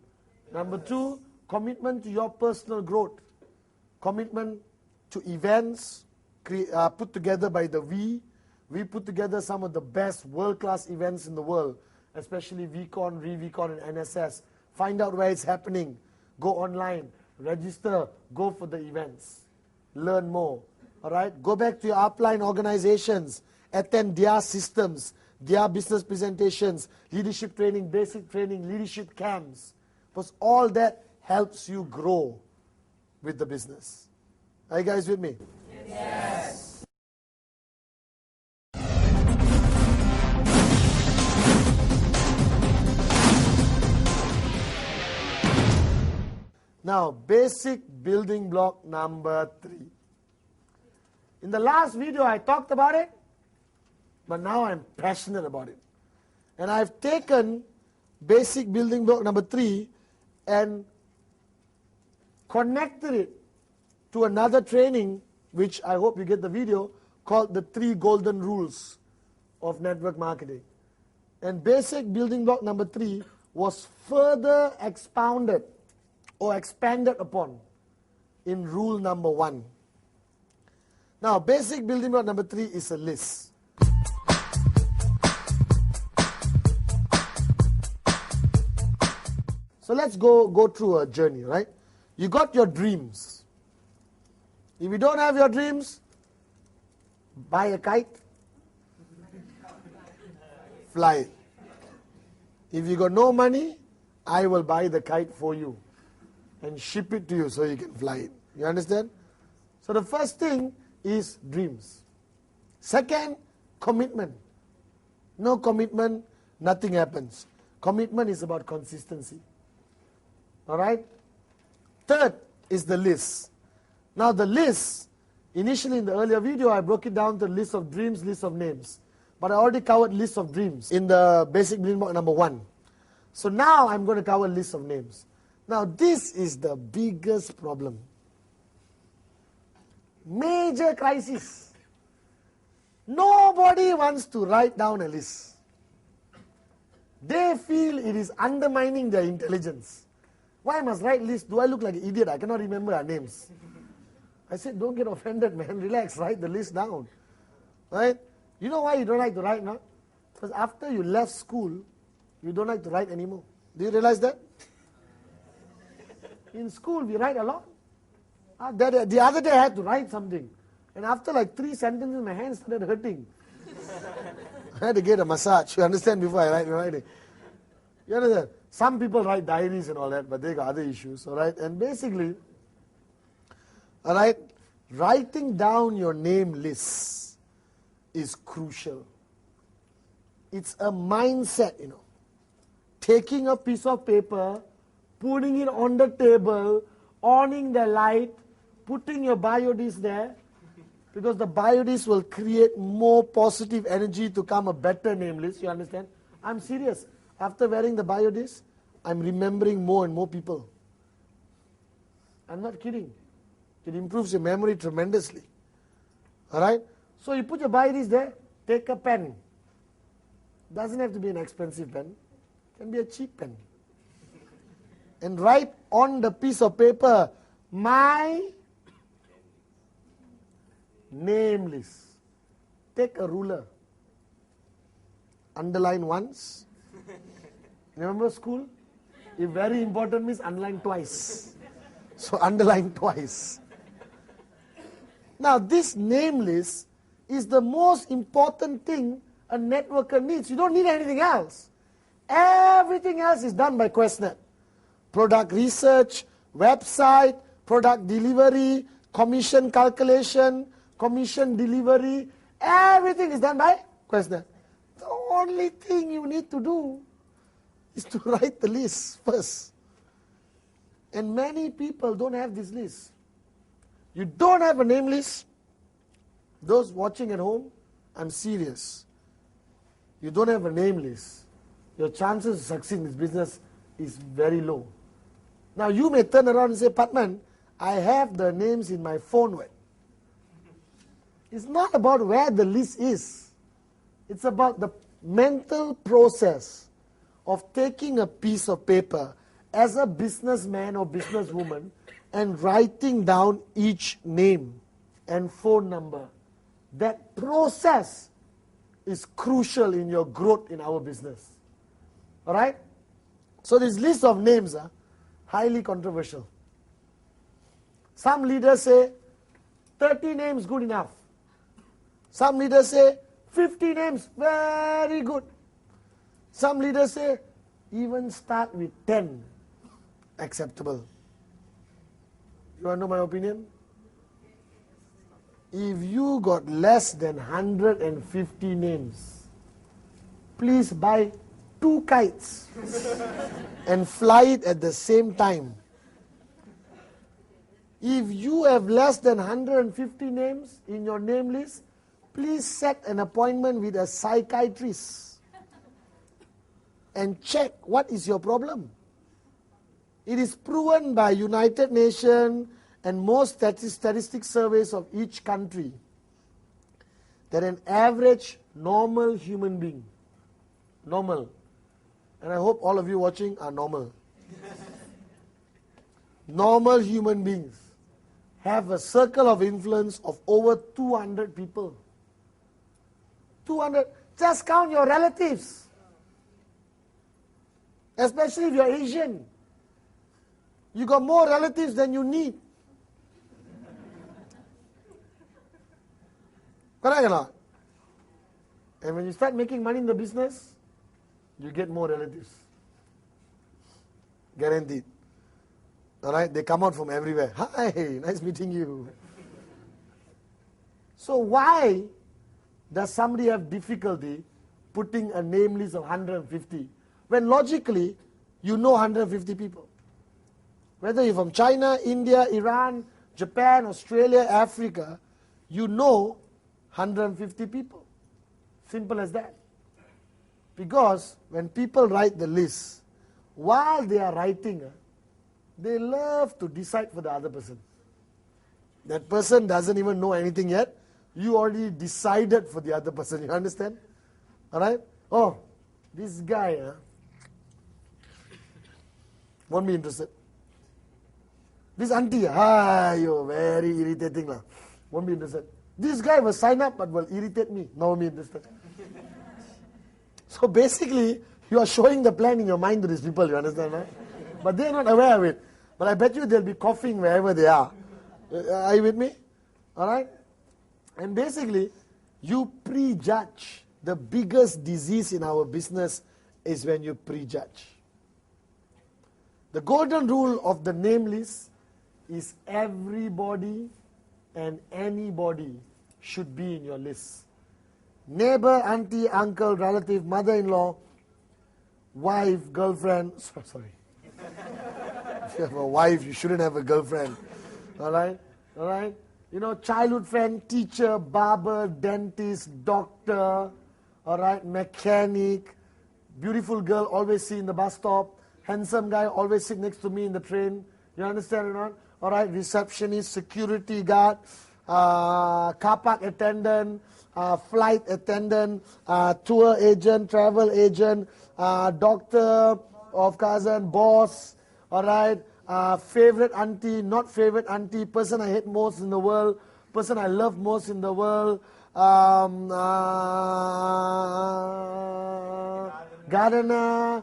Number 2, commitment to your personal growth. Commitment to events put together by the We. We put together some of the best world-class events in the world, especially VCon, ReVCon, and NSS. Find out where it's happening. Go online. Register. Go for the events. Learn more. All right? Go back to your upline organizations. Attend their systems, their business presentations, leadership training, basic training, leadership camps. Because all that helps you grow with the business. Are you guys with me? Yes. Now, basic building block number 3. In the last video, I talked about it, but now I'm passionate about it. And I've taken basic building block number 3 and connected it to another training, which I hope you get the video, called the 3 golden rules of network marketing. And basic building block number 3 was further expounded or expanded upon in rule number 1. Now, basic building block number 3 is a list. So let's go through a journey, right? You got your dreams. If you don't have your dreams, buy a kite, fly it. If you got no money, I will buy the kite for you and ship it to you so you can fly it. You understand? So the first thing is dreams. Second, commitment. No commitment, nothing happens. Commitment is about consistency. All right? Third is the list. Now the list, initially in the earlier video, I broke it down to list of dreams, list of names. But I already covered list of dreams in the basic building block number 1. So now I'm going to cover list of names. Now this is the biggest problem. Major crisis. Nobody wants to write down a list. They feel it is undermining their intelligence. Why must write list? Do I look like an idiot? I cannot remember our names. I said, don't get offended, man. Relax, write the list down. Right? You know why you don't like to write now? Because after you left school, you don't like to write anymore. Do you realize that? In school, we write a lot. The other day, I had to write something. And after like 3 sentences, my hands started hurting. I had to get a massage, you understand, before I write my writing. You understand? Some people write diaries and all that, but they got other issues, all right? And basically, all right, writing down your name lists is crucial. It's a mindset, you know. Taking a piece of paper, putting it on the table, on the light, putting your biodisc there, because the biodisc will create more positive energy to come a better name list, you understand? I'm serious. After wearing the biodisc, I'm remembering more and more people. I'm not kidding. It improves your memory tremendously. Alright? So you put your biodisc there, take a pen. Doesn't have to be an expensive pen. It can be a cheap pen. And write on the piece of paper, my name list. Take a ruler. Underline once. Remember school? If very important means underline twice. So underline twice. Now this name list is the most important thing a networker needs. You don't need anything else. Everything else is done by QuestNet. Product research, website, product delivery, commission calculation, commission delivery, everything is done by QuestNet. The only thing you need to do is to write the list first. And many people don't have this list. You don't have a name list. Those watching at home, I'm serious. You don't have a name list. Your chances of succeeding in this business is very low. Now you may turn around and say, Bhatman, I have the names in my phone. It's not about where the list is. It's about the mental process of taking a piece of paper as a businessman or businesswoman and writing down each name and phone number. That process is crucial in your growth in our business. Alright? So this list of names are highly controversial. Some leaders say 30 names good enough. Some leaders say 50 names very good. Some leaders say even start with 10 acceptable. You want to know my opinion? If you got less than 150 names, please buy 2 kites and fly it at the same time. If you have less than 150 names in your name list, please set an appointment with a psychiatrist and check what is your problem. It is proven by United Nations and most statistic surveys of each country that an average normal human being, normal, and I hope all of you watching are normal. Normal human beings have a circle of influence of over 200 people. 200. Just count your relatives. Especially if you're Asian. You got more relatives than you need. Correct or not? And when you start making money in the business, you get more relatives. Guaranteed. Alright, they come out from everywhere. Hi, nice meeting you. So why does somebody have difficulty putting a name list of 150 when logically you know 150 people? Whether you're from China, India, Iran, Japan, Australia, Africa, you know 150 people. Simple as that. Because when people write the list, while they are writing, they love to decide for the other person. That person doesn't even know anything yet. You already decided for the other person. You understand? Alright? Oh, this guy won't be interested. This auntie, you're very irritating. Won't be interested. This guy will sign up but will irritate me. No, won't be interested. So basically, you are showing the plan in your mind to these people, you understand? Right? But they are not aware of it. But I bet you they'll be coughing wherever they are. Are you with me? Alright? And basically, you prejudge. The biggest disease in our business is when you prejudge. The golden rule of the name list is everybody and anybody should be in your list. Neighbor, auntie, uncle, relative, mother-in-law, wife, girlfriend. Sorry. If you have a wife, you shouldn't have a girlfriend. All right? All right? You know, childhood friend, teacher, barber, dentist, doctor, all right, mechanic, beautiful girl, always see in the bus stop, handsome guy, always sit next to me in the train. You understand or not? All right, receptionist, security guard, car park attendant, flight attendant, tour agent, travel agent, doctor of cousin, boss, all right, favorite auntie, not favorite auntie, person I hate most in the world, person I love most in the world, gardener,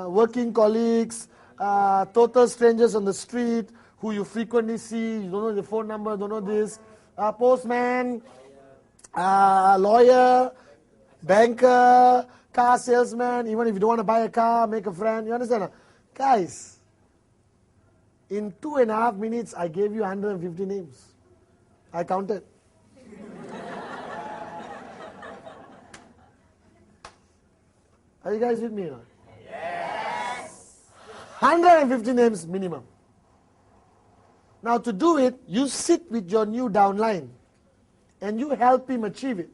working colleagues, total strangers on the street who you frequently see, you don't know the phone number, don't know this, postman, lawyer, banker, car salesman, even if you don't want to buy a car, make a friend, you understand? Guys, in 2.5 minutes, I gave you 150 names. I counted. Are you guys with me now? Yes. 150 names minimum. Now to do it, you sit with your new downline and you help him achieve it.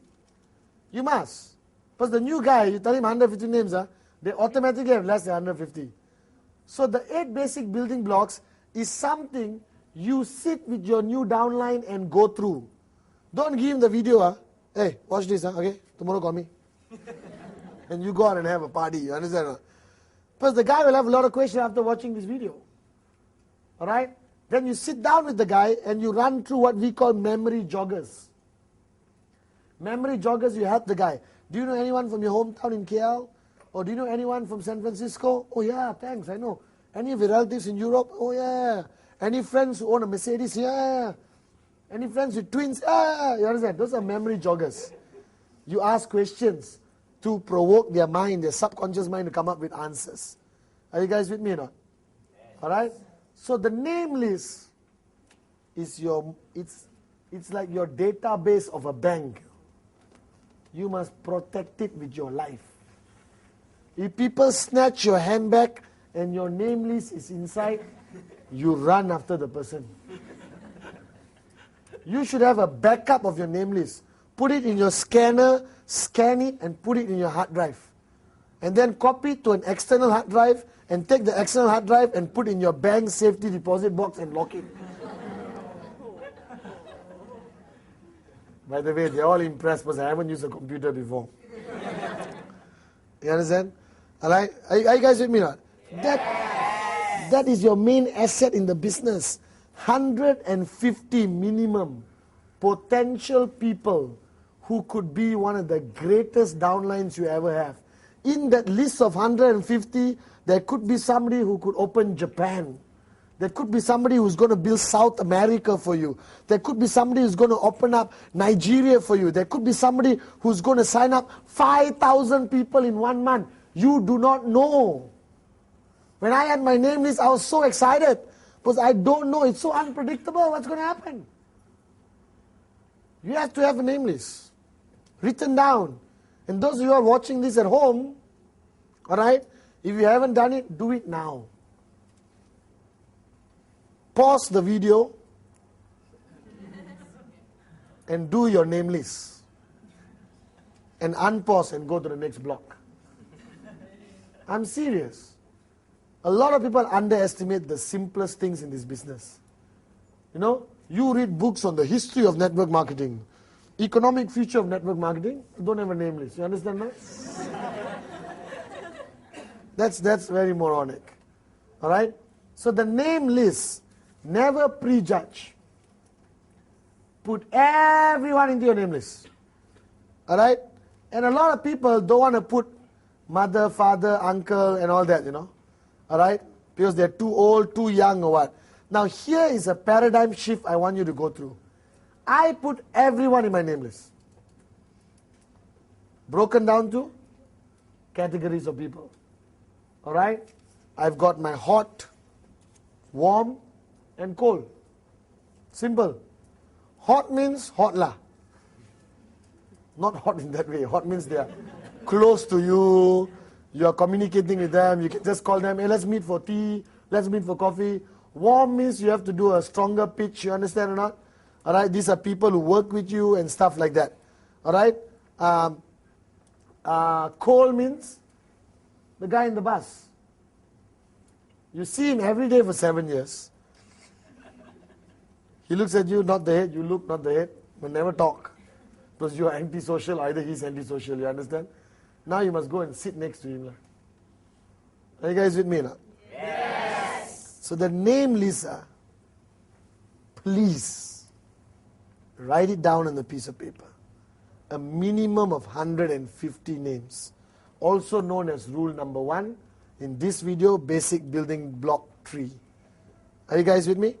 You must. Because the new guy, you tell him 150 names, they automatically have less than 150. So the 8 basic building blocks is something you sit with your new downline and go through. Don't give him the video. Hey, watch this, okay? Tomorrow call me. And you go out and have a party, you understand? Because the guy will have a lot of questions after watching this video. Alright? Then you sit down with the guy and you run through what we call memory joggers. Memory joggers, you help the guy. Do you know anyone from your hometown in KL? Or do you know anyone from San Francisco? Oh yeah, thanks, I know. Any of your relatives in Europe? Oh yeah. Any friends who own a Mercedes? Yeah. Any friends with twins? Yeah. You understand? Those are memory joggers. You ask questions to provoke their mind, their subconscious mind to come up with answers. Are you guys with me or not? Yes. Alright? So the name list is it's like your database of a bank. You must protect it with your life. If people snatch your handbag and your name list is inside, you run after the person. You should have a backup of your name list. Put it in your scanner, scan it, and put it in your hard drive. And then copy it to an external hard drive, and take the external hard drive and put in your bank safety deposit box and lock it. By the way, they're all impressed because I haven't used a computer before. You understand? Alright? Are you guys with me now? That is your main asset in the business. 150 minimum potential people who could be one of the greatest downlines you ever have. In that list of 150, there could be somebody who could open Japan. There could be somebody who's going to build South America for you. There could be somebody who's going to open up Nigeria for you. There could be somebody who's going to sign up 5,000 people in 1 month. You do not know. When I had my name list, I was so excited because I don't know. It's so unpredictable what's going to happen. You have to have a name list written down. And those of you who are watching this at home, alright, if you haven't done it, do it now. Pause the video and do your name list. And unpause and go to the next block. I'm serious. A lot of people underestimate the simplest things in this business. You know, you read books on the history of network marketing, economic future of network marketing, you don't have a name list. You understand that? That's very moronic. Alright? So the name list, never prejudge. Put everyone into your name list. Alright? And a lot of people don't want to put mother, father, uncle and all that, you know. Alright? Because they're too old, too young or what. Now here is a paradigm shift I want you to go through. I put everyone in my name list. Broken down to categories of people. Alright? I've got my hot, warm, and cold. Simple. Hot means hot lah. Not hot in that way. Hot means they are close to you. You are communicating with them. You can just call them, hey, let's meet for tea. Let's meet for coffee. Warm means you have to do a stronger pitch. You understand or not? All right. These are people who work with you and stuff like that. All right. Cold means the guy in the bus. You see him every day for 7 years. He looks at you, not the head. You look, not the head. But never talk. Because you are antisocial, either he's antisocial, you understand? Now you must go and sit next to him. Are you guys with me now? Yes. So the name Lisa, please write it down on the piece of paper. A minimum of 150 names. Also known as rule number 1 in this video, basic building block tree. Are you guys with me?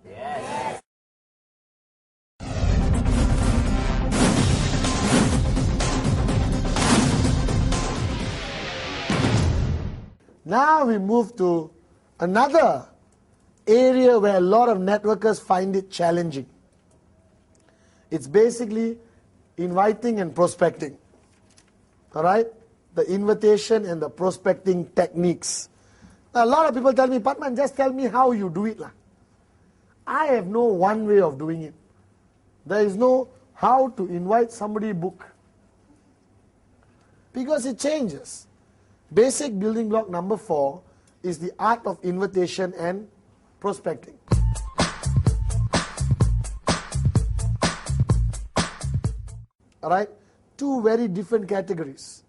Yes. Now we move to another area where a lot of networkers find it challenging. It's basically inviting and prospecting. All right? The invitation and the prospecting techniques. Now, a lot of people tell me, Bhatman, just tell me how you do it. I have no one way of doing it. There is no how to invite somebody book. Because it changes. Basic building block number 4 is the art of invitation and prospecting. All right? 2 very different categories.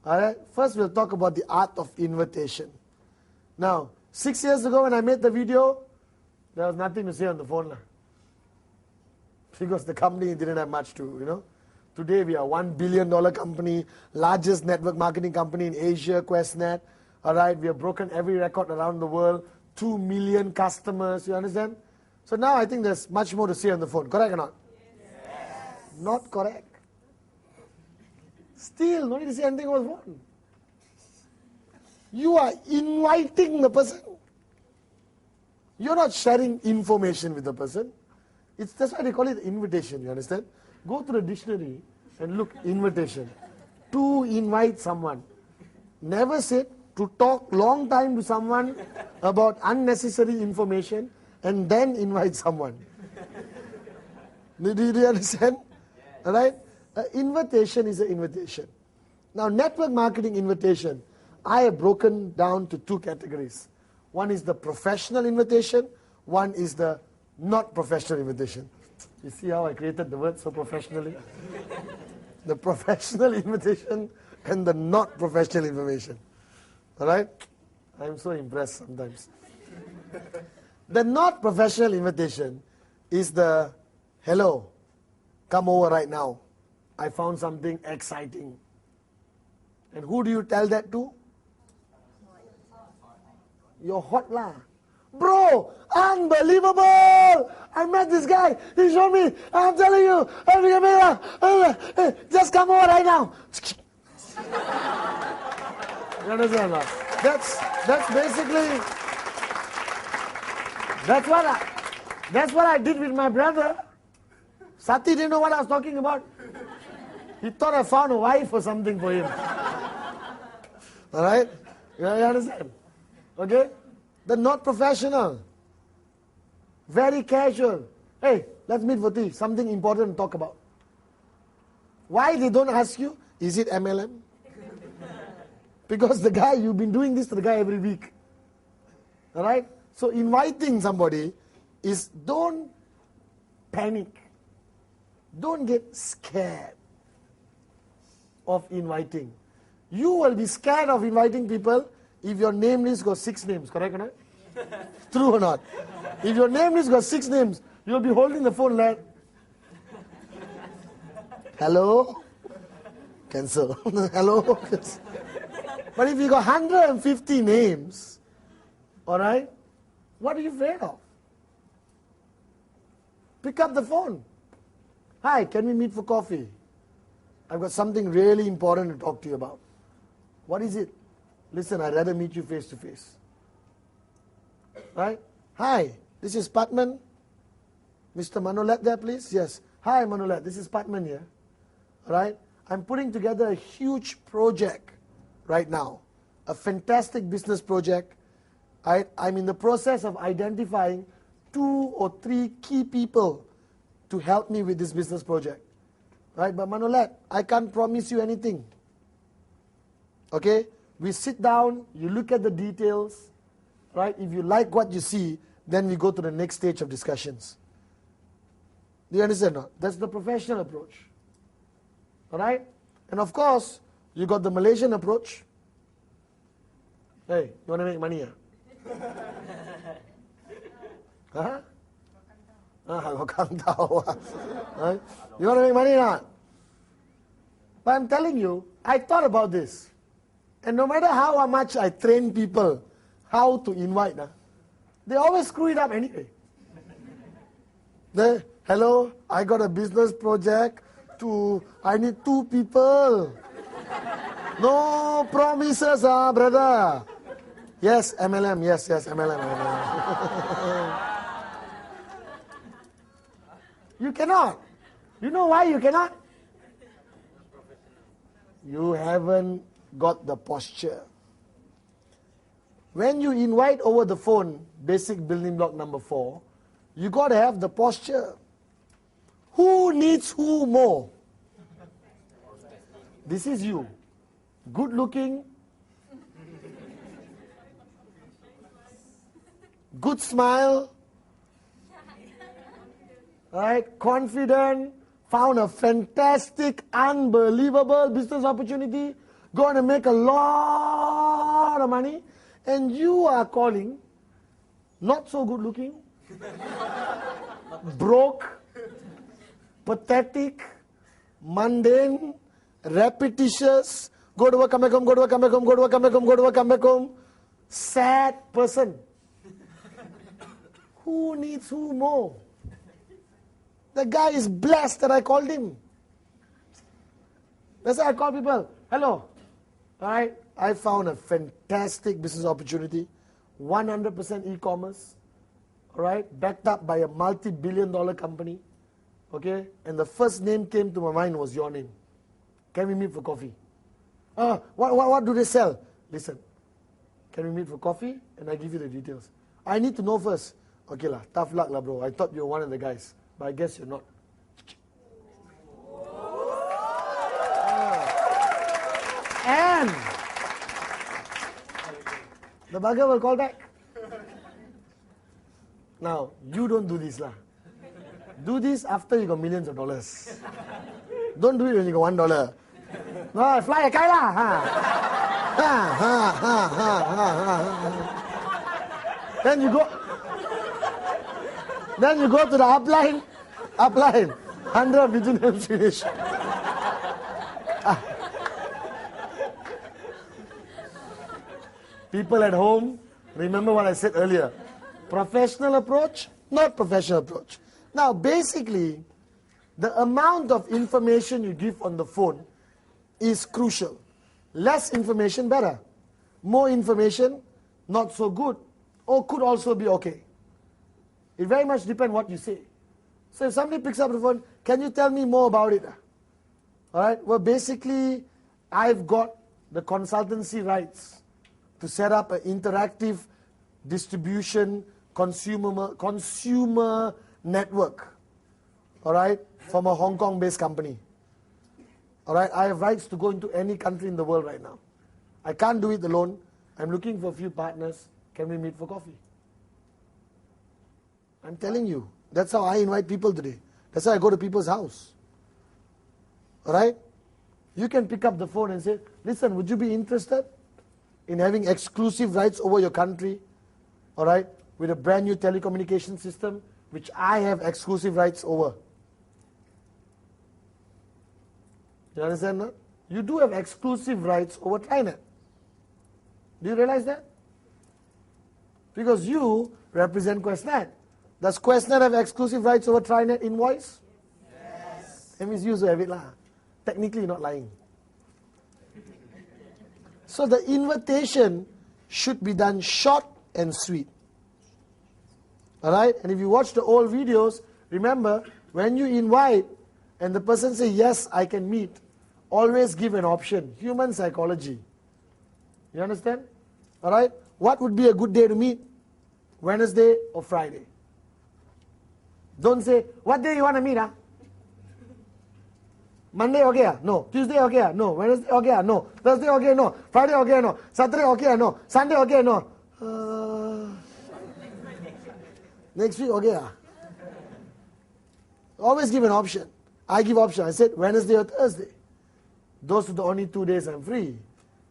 All right? First, we'll talk about the art of invitation. Now, 6 years ago when I made the video, there was nothing to say on the phone. Because the company didn't have much to, Today we are $1 billion company, largest network marketing company in Asia, QuestNet. All right, we have broken every record around the world, 2 million customers, you understand? So now I think there's much more to say on the phone, correct or not? Yes. Not correct. Still, no need to say anything over the phone. You are inviting the person. You're not sharing information with the person. That's why they call it invitation, you understand? Go to the dictionary and look, invitation. To invite someone. Never said to talk long time to someone about unnecessary information and then invite someone. Do you understand? Yes. All right? Invitation is an invitation. Now, network marketing invitation, I have broken down to 2 categories. One is the professional invitation, one is the not professional invitation. You see how I created the word so professionally? The professional invitation and the not professional information. All right? I'm so impressed sometimes. The not professional invitation is the, hello, come over right now. I found something exciting. And who do you tell that to? Your hot lah. Bro, unbelievable! I met this guy. He showed me. I'm telling you. Just come over right now. You understand? That's basically. That's what I did with my brother. Sati didn't know what I was talking about. He thought I found a wife or something for him. All right? You understand? Okay? The not professional. Very casual. Hey, let's meet for tea. Something important to talk about. Why they don't ask you, is it MLM? Because the guy, you've been doing this to the guy every week. All right? So inviting somebody is, don't panic. Don't get scared of inviting. You will be scared of inviting people if your name list got 6 names, correct or not? True or not? If your name list got 6 names, you'll be holding the phone like, hello? Cancel. Hello? But if you got 150 names, all right, what are you afraid of? Pick up the phone. Hi, can we meet for coffee? I've got something really important to talk to you about. What is it? Listen, I'd rather meet you face to face. Right? Hi, this is Bاتman. Mr. Manolet there, please. Yes. Hi, Manolet. This is Bاتman here. Right? I'm putting together a huge project right now. A fantastic business project. I'm in the process of identifying 2 or 3 key people to help me with this business project. Right? But Manolet, I can't promise you anything. Okay? We sit down, you look at the details. Right? If you like what you see, then we go to the next stage of discussions. Do you understand or not? That's the professional approach. Alright? And of course, you got the Malaysian approach. Hey, you want to make money? Huh? Right? You want to make money or not? But I'm telling you, I thought about this. And no matter how much I train people how to invite, they always screw it up anyway. Hello, I got a business project. I need 2 people. No promises, brother. Yes, MLM. Yes, MLM. You cannot. You know why you cannot? You haven't got the posture. When you invite over the phone, basic building block number 4, you got to have the posture. Who needs who more? This is you. Good looking. Good smile. Right? Confident. Found a fantastic, unbelievable business opportunity. Going to make a lot of money. And you are calling, not so good looking, broke, pathetic, mundane, repetitious, go to work, come back home, go to work, come back home, go to work, come back home, go to work, come back home, sad person. Who needs who more? The guy is blessed that I called him. That's why I call people, hello, alright, I found a fantastic business opportunity, 100% e-commerce, alright, backed up by a multi-billion-dollar company, okay, and the first name came to my mind was your name. Can we meet for coffee? What do they sell? Listen, can we meet for coffee? And I give you the details. I need to know first. Okay lah, tough luck lah bro, I thought you were one of the guys, but I guess you're not. And the bugger will call back. Now, you don't do this lah. Do this after you got millions of dollars. Don't do it when you got $1. No, fly a kite lah. Then you go to the upline, 100 between them finish. People at home, remember what I said earlier. Professional approach, not professional approach. Now, basically, the amount of information you give on the phone is crucial. Less information, better. More information, not so good, or could also be okay. It very much depends what you say. So if somebody picks up the phone, can you tell me more about it? All right, well, basically, I've got the consultancy rights to set up an interactive distribution consumer network, all right, from a Hong Kong-based company. All right, I have rights to go into any country in the world right now. I can't do it alone. I'm looking for a few partners. Can we meet for coffee? I'm telling you, that's how I invite people today. That's how I go to people's house. All right? You can pick up the phone and say, listen, would you be interested in having exclusive rights over your country, all right, with a brand new telecommunication system, which I have exclusive rights over? You understand that? You do have exclusive rights over TriNet. Do you realize that? Because you represent QuestNet. Does QuestNet have exclusive rights over TriNet invoice? Yes. That means you also have it lah. Technically, you're not lying. So the invitation should be done short and sweet. All right? And if you watch the old videos, remember, when you invite and the person says, yes, I can meet, always give an option. Human psychology. You understand? All right? What would be a good day to meet? Wednesday or Friday? Don't say, what day you want to meet? Monday okay? No. Tuesday okay? No. Wednesday okay? No. Thursday okay? No. Friday okay? No. Saturday okay? No. Sunday okay? No. Next week okay? Always give an option. I give option. I said Wednesday or Thursday. Those are the only 2 days I'm free.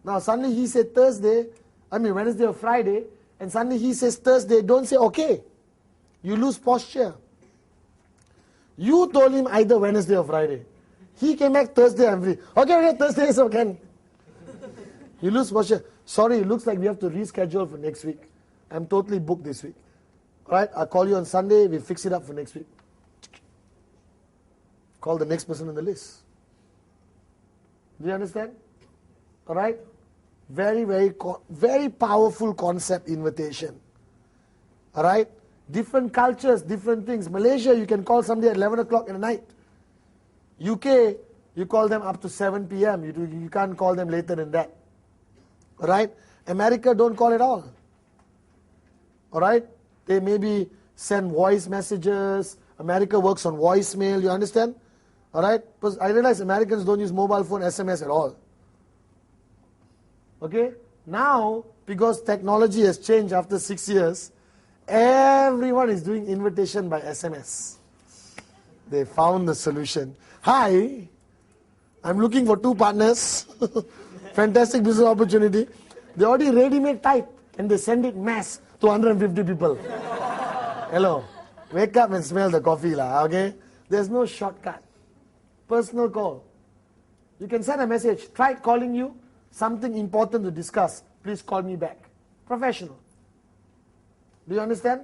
Now suddenly he said Wednesday or Friday, and suddenly he says Thursday. Don't say okay. You lose posture. You told him either Wednesday or Friday. He came back Thursday, I'm free. Okay, Thursday is okay. You lose posture. Sorry, it looks like we have to reschedule for next week. I'm totally booked this week. Alright, I'll call you on Sunday, we fix it up for next week. Call the next person on the list. Do you understand? Alright? Very, very powerful concept, invitation. Alright? Different cultures, different things. Malaysia, you can call somebody at 11 o'clock in the night. UK, you call them up to 7 p.m. You can't call them later than that. Alright? America, don't call at all. Alright? They maybe send voice messages. America works on voicemail, you understand? Alright? Because I realize Americans don't use mobile phone SMS at all. Okay? Now, because technology has changed after 6 years, everyone is doing invitation by SMS. They found the solution. Hi, I'm looking for 2 partners. Fantastic business opportunity. They already ready-made type and they send it mass to 150 people. Hello, wake up and smell the coffee lah, okay? There's no shortcut. Personal call. You can send a message. Tried calling you, something important to discuss. Please call me back. Professional. Do you understand?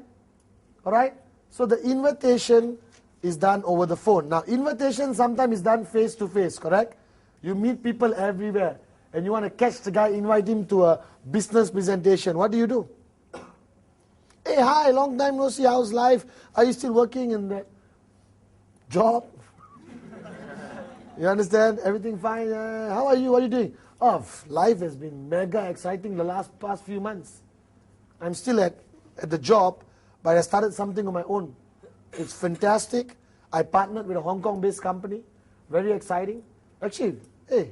Alright? So the invitation is done over the phone. Now invitation sometimes is done face to face, correct? You meet people everywhere and you want to catch the guy, invite him to a business presentation. What do? Hey, hi, long time no see, how's life? Are you still working in that job? You understand? Everything fine? How are you? What are you doing? Oh, life has been mega exciting the past few months. I'm still at the job, but I started something on my own. It's fantastic. I partnered with a Hong Kong-based company. Very exciting. Actually, hey,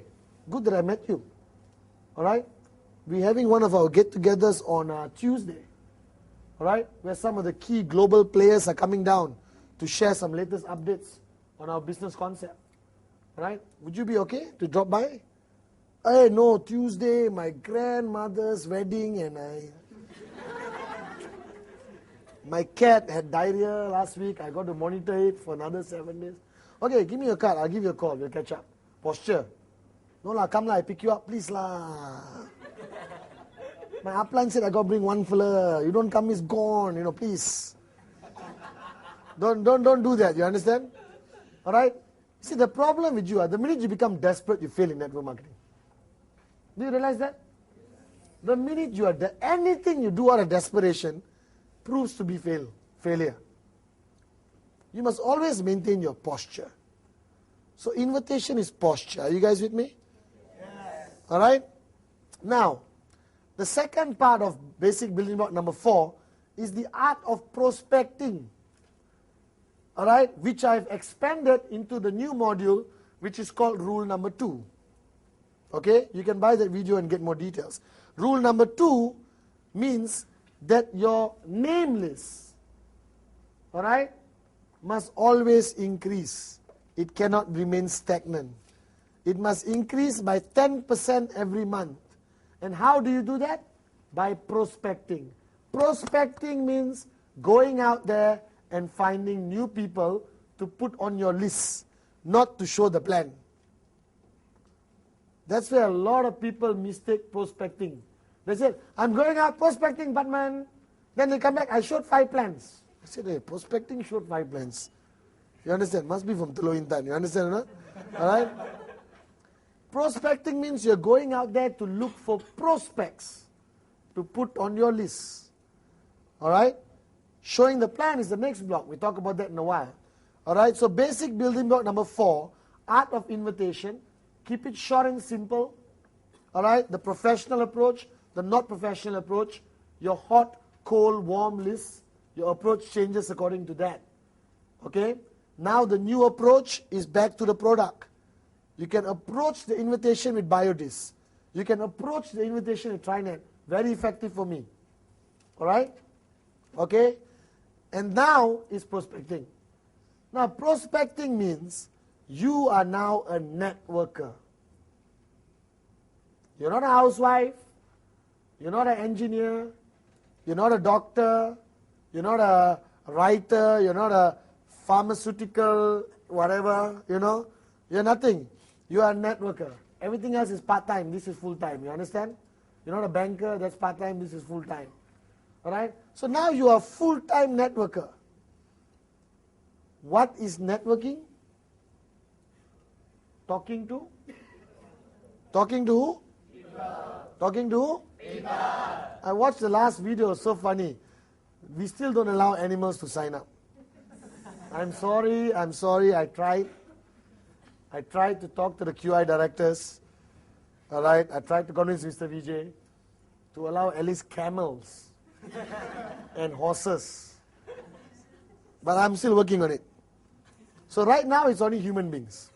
good that I met you. All right? We're having one of our get-togethers on Tuesday. All right? Where some of the key global players are coming down to share some latest updates on our business concept. All right? Would you be okay to drop by? Hey, no, Tuesday, my grandmother's wedding, and my cat had diarrhea last week. I got to monitor it for another 7 days. Okay, give me your card. I'll give you a call. We'll catch up. Posture. No lah, come lah. I pick you up. Please lah. My upline said I got to bring 1 fella. You don't come, it's gone. Please. Don't do that. You understand? All right? See, the problem with you, the minute you become desperate, you fail in network marketing. Do you realize that? The minute you are, anything you do out of desperation proves to be failure. You must always maintain your posture. So invitation is posture. Are you guys with me? Yes. All right? Now, the second part of basic building block number 4 is the art of prospecting. All right? Which I've expanded into the new module, which is called rule number 2. Okay? You can buy that video and get more details. Rule number 2 means that your name list, all right, must always increase. It cannot remain stagnant. It must increase by 10% every month. And how do you do that? By prospecting. Prospecting means going out there and finding new people to put on your list, not to show the plan. That's where a lot of people mistake prospecting. They said, I'm going out prospecting, Batman. Then they come back, I showed 5 plans. I said, hey, prospecting showed 5 plans. You understand? Must be from Telok Intan. You understand or not? All right? Prospecting means you're going out there to look for prospects to put on your list. All right? Showing the plan is the next block. We'll talk about that in a while. All right, so basic building block number 4, art of invitation. Keep it short and simple. All right, the professional approach, the not professional approach, your hot, cold, warm list, your approach changes according to that. Okay, now the new approach is back to the product. You can approach the invitation with Biodis. You can approach the invitation with Trinet. Very effective for me. All right, okay, and now is prospecting. Now prospecting means you are now a networker. You're not a housewife, you're not an engineer, you're not a doctor, you're not a writer, you're not a pharmaceutical, whatever, you're nothing. You are a networker. Everything else is part-time, this is full-time, you understand? You're not a banker, that's part-time, this is full-time. All right? So now you are a full-time networker. What is networking? Talking to? Talking to who? Talking to who? I watched the last video, so funny. We still don't allow animals to sign up. I'm sorry, I tried. I tried to talk to the QI directors. All right, I tried to convince Mr. Vijay to allow at least camels and horses. But I'm still working on it. So right now it's only human beings.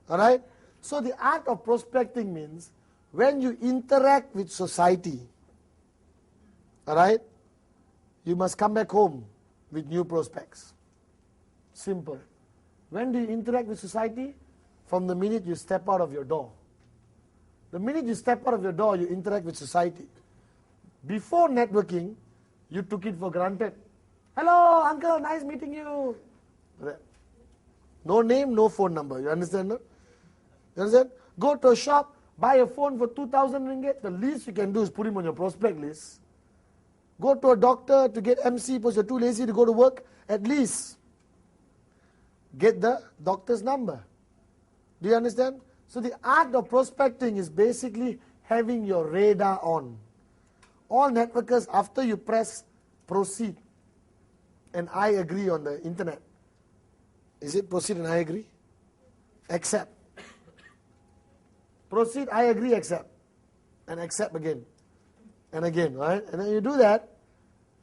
All right? So the art of prospecting means when you interact with society, all right, you must come back home with new prospects. Simple. When do you interact with society? From the minute you step out of your door. The minute you step out of your door, you interact with society. Before networking, you took it for granted. Hello, uncle, nice meeting you. No name, no phone number. You understand? No? You understand? Go to a shop, buy a phone for 2,000 ringgit. The least you can do is put him on your prospect list. Go to a doctor to get MC because you're too lazy to go to work. At least get the doctor's number. Do you understand? So the art of prospecting is basically having your radar on. All networkers, after you press proceed, and I agree on the internet. Is it proceed and I agree? Accept. Proceed, I agree, accept. And accept again. And again, right? And then you do that,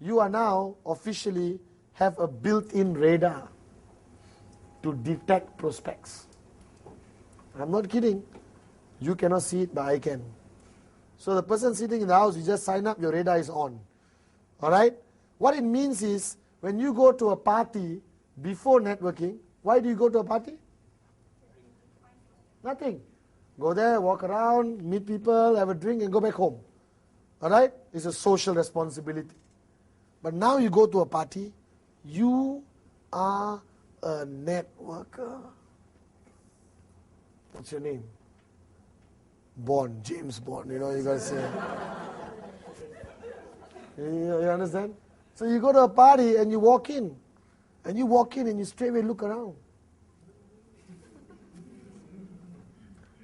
you are now officially have a built-in radar to detect prospects. I'm not kidding. You cannot see it, but I can. So the person sitting in the house, you just sign up, your radar is on. All right? What it means is, when you go to a party before networking, why do you go to a party? Nothing. Go there, walk around, meet people, have a drink, and go back home. All right? It's a social responsibility. But now you go to a party, you are a networker. What's your name? Bond, James Bond, you got to say. You understand? So you go to a party and you walk in. And you straight away look around.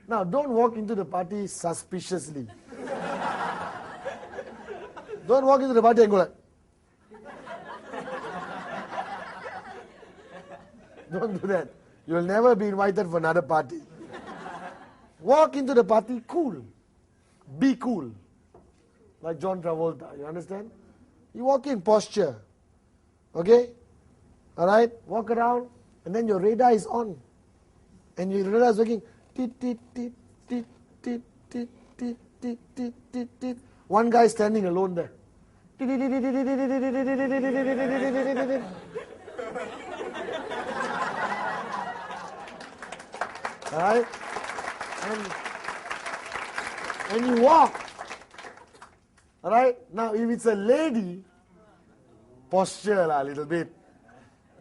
Now, don't walk into the party suspiciously. Don't walk into the party and go like. Don't do that. You'll never be invited for another party. Walk into the party cool. Be cool. Like John Travolta, you understand? You walk in, posture. Okay? Alright? Walk around, and then your radar is on. And your radar is working. Tit, tit, tit, tit, tit, tit, tit, tit, tit, tit, tit. One guy standing alone there. Alright? And you walk. Alright? Now, if it's a lady, posture a little bit.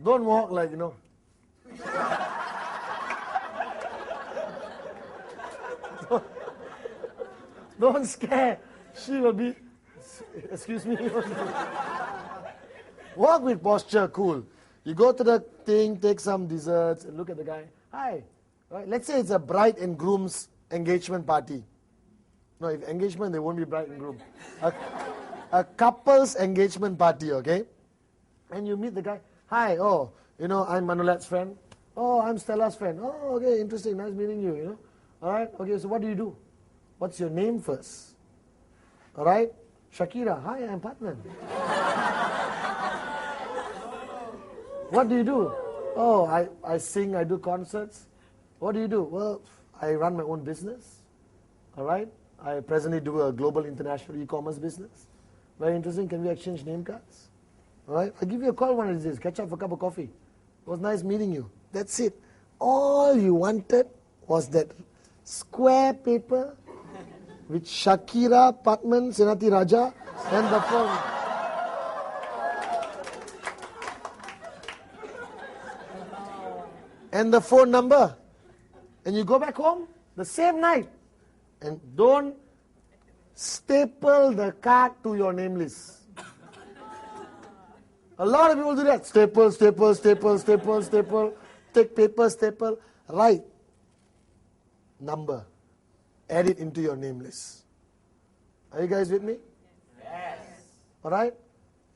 Don't walk like, Don't scare. She will be, excuse me. Walk with posture, cool. You go to the thing, take some desserts, and look at the guy. Hi. Right? Let's say it's a bride and groom's engagement party. No, if engagement, they won't be bride and groom. a couple's engagement party, okay? And you meet the guy. Hi, oh, I'm Manulat's friend. Oh, I'm Stella's friend. Oh, okay, interesting. Nice meeting you, All right, okay, so what do you do? What's your name first? All right? Shakira, hi, I'm Bاتman. What do you do? Oh, I sing, I do concerts. What do you do? Well, I run my own business. All right? I presently do a global international e-commerce business. Very interesting. Can we exchange name cards? All right? I'll give you a call one of these days. Catch up for a cup of coffee. It was nice meeting you. That's it. All you wanted was that square paper with Shakira, Bاتman, Sinathi and the phone. And the phone number. And you go back home the same night. And don't staple the card to your name list. A lot of people do that. Staple, staple, staple, staple, staple. Take paper, staple. Write number. Add it into your name list. Are you guys with me? Yes. All right?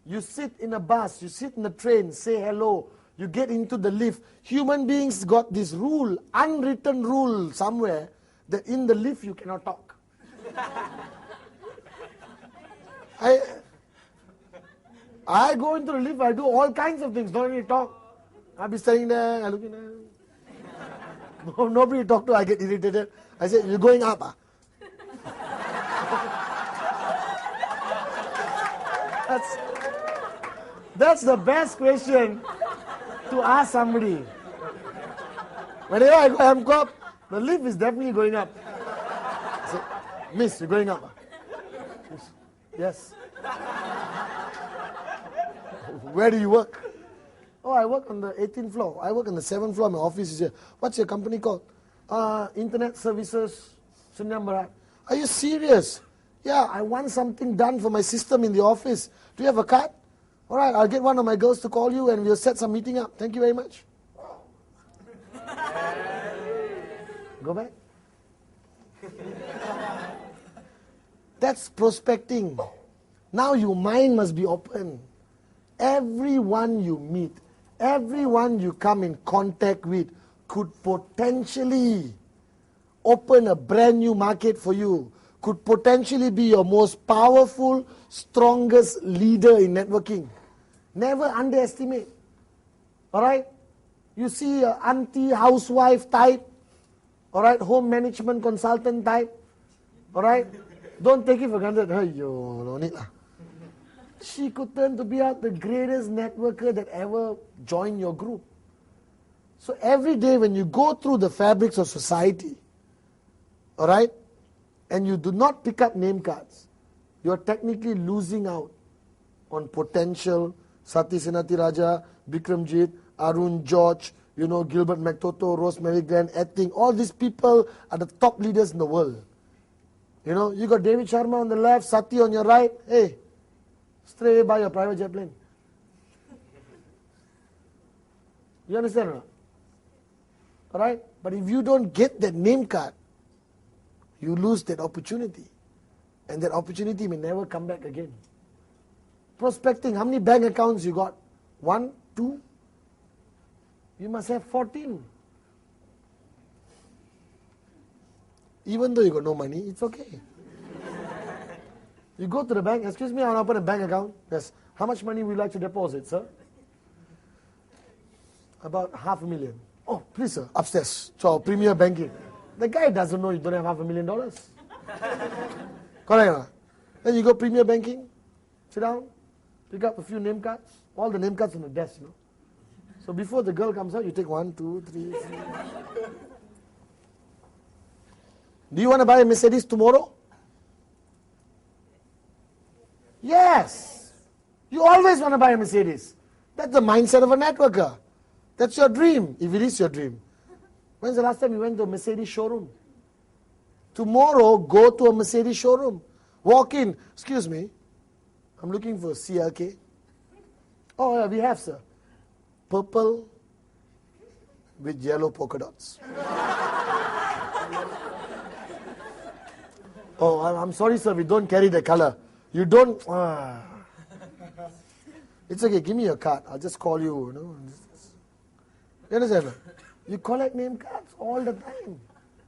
You sit in a bus, you sit in a train, say hello. You get into the lift. Human beings got this rule, unwritten rule somewhere, that in the lift you cannot talk. I go into the lift, I do all kinds of things, don't really talk. I'll be standing there, I look in there. Nobody to talk to, I get irritated. I say, you're going up, ah? That's the best question to ask somebody. Whenever I go up, the lift is definitely going up. I say, Miss, you're going up. Miss, yes. Where do you work? Oh, I work on the 18th floor. I work on the 7th floor. My office is here. What's your company called? Internet Services Sunyambarat. Are you serious? Yeah, I want something done for my system in the office. Do you have a card? All right, I'll get one of my girls to call you and we'll set some meeting up. Thank you very much. Go back. That's prospecting. Now your mind must be open. Everyone you meet, everyone you come in contact with could potentially open a brand new market for you, could potentially be your most powerful, strongest leader in networking. Never underestimate. All right? You see an auntie, housewife type, all right, home management consultant type, all right? Don't take it for granted. Hey, no need lah. She could turn to be the greatest networker that ever joined your group. So every day when you go through the fabrics of society, all right, and you do not pick up name cards, you're technically losing out on potential. Sati Sinathiraja, Bikramjit, Arun George, Gilbert McToto, Rosemary Glenn, Etting, all these people are the top leaders in the world. You got David Sharma on the left, Sati on your right. Hey, straight away buy your private jet plane. You understand or not? All right? But if you don't get that name card, you lose that opportunity. And that opportunity may never come back again. Prospecting, how many bank accounts you got? 1, 2? You must have 14. Even though you got no money, it's okay. You go to the bank, excuse me, I want to open a bank account. Yes. How much money would you like to deposit, sir? About $500,000. Oh, please, sir, upstairs. So, Premier Banking. The guy doesn't know you don't have $500,000. Correct. Then you go Premier Banking, sit down, pick up a few name cards, all the name cards on the desk, So before the girl comes out, you take 1, 2, 3, 4. Do you want to buy a Mercedes tomorrow? Yes. You always want to buy a Mercedes. That's the mindset of a networker. That's your dream, if it is your dream. When's the last time you went to a Mercedes showroom? Tomorrow, go to a Mercedes showroom. Walk in. Excuse me, I'm looking for a CLK. Oh, yeah, we have, sir. Purple with yellow polka dots. Oh, I'm sorry, sir, we don't carry the color. You don't, it's okay, give me your card. I'll just call you, you know. You understand? You collect name cards all the time.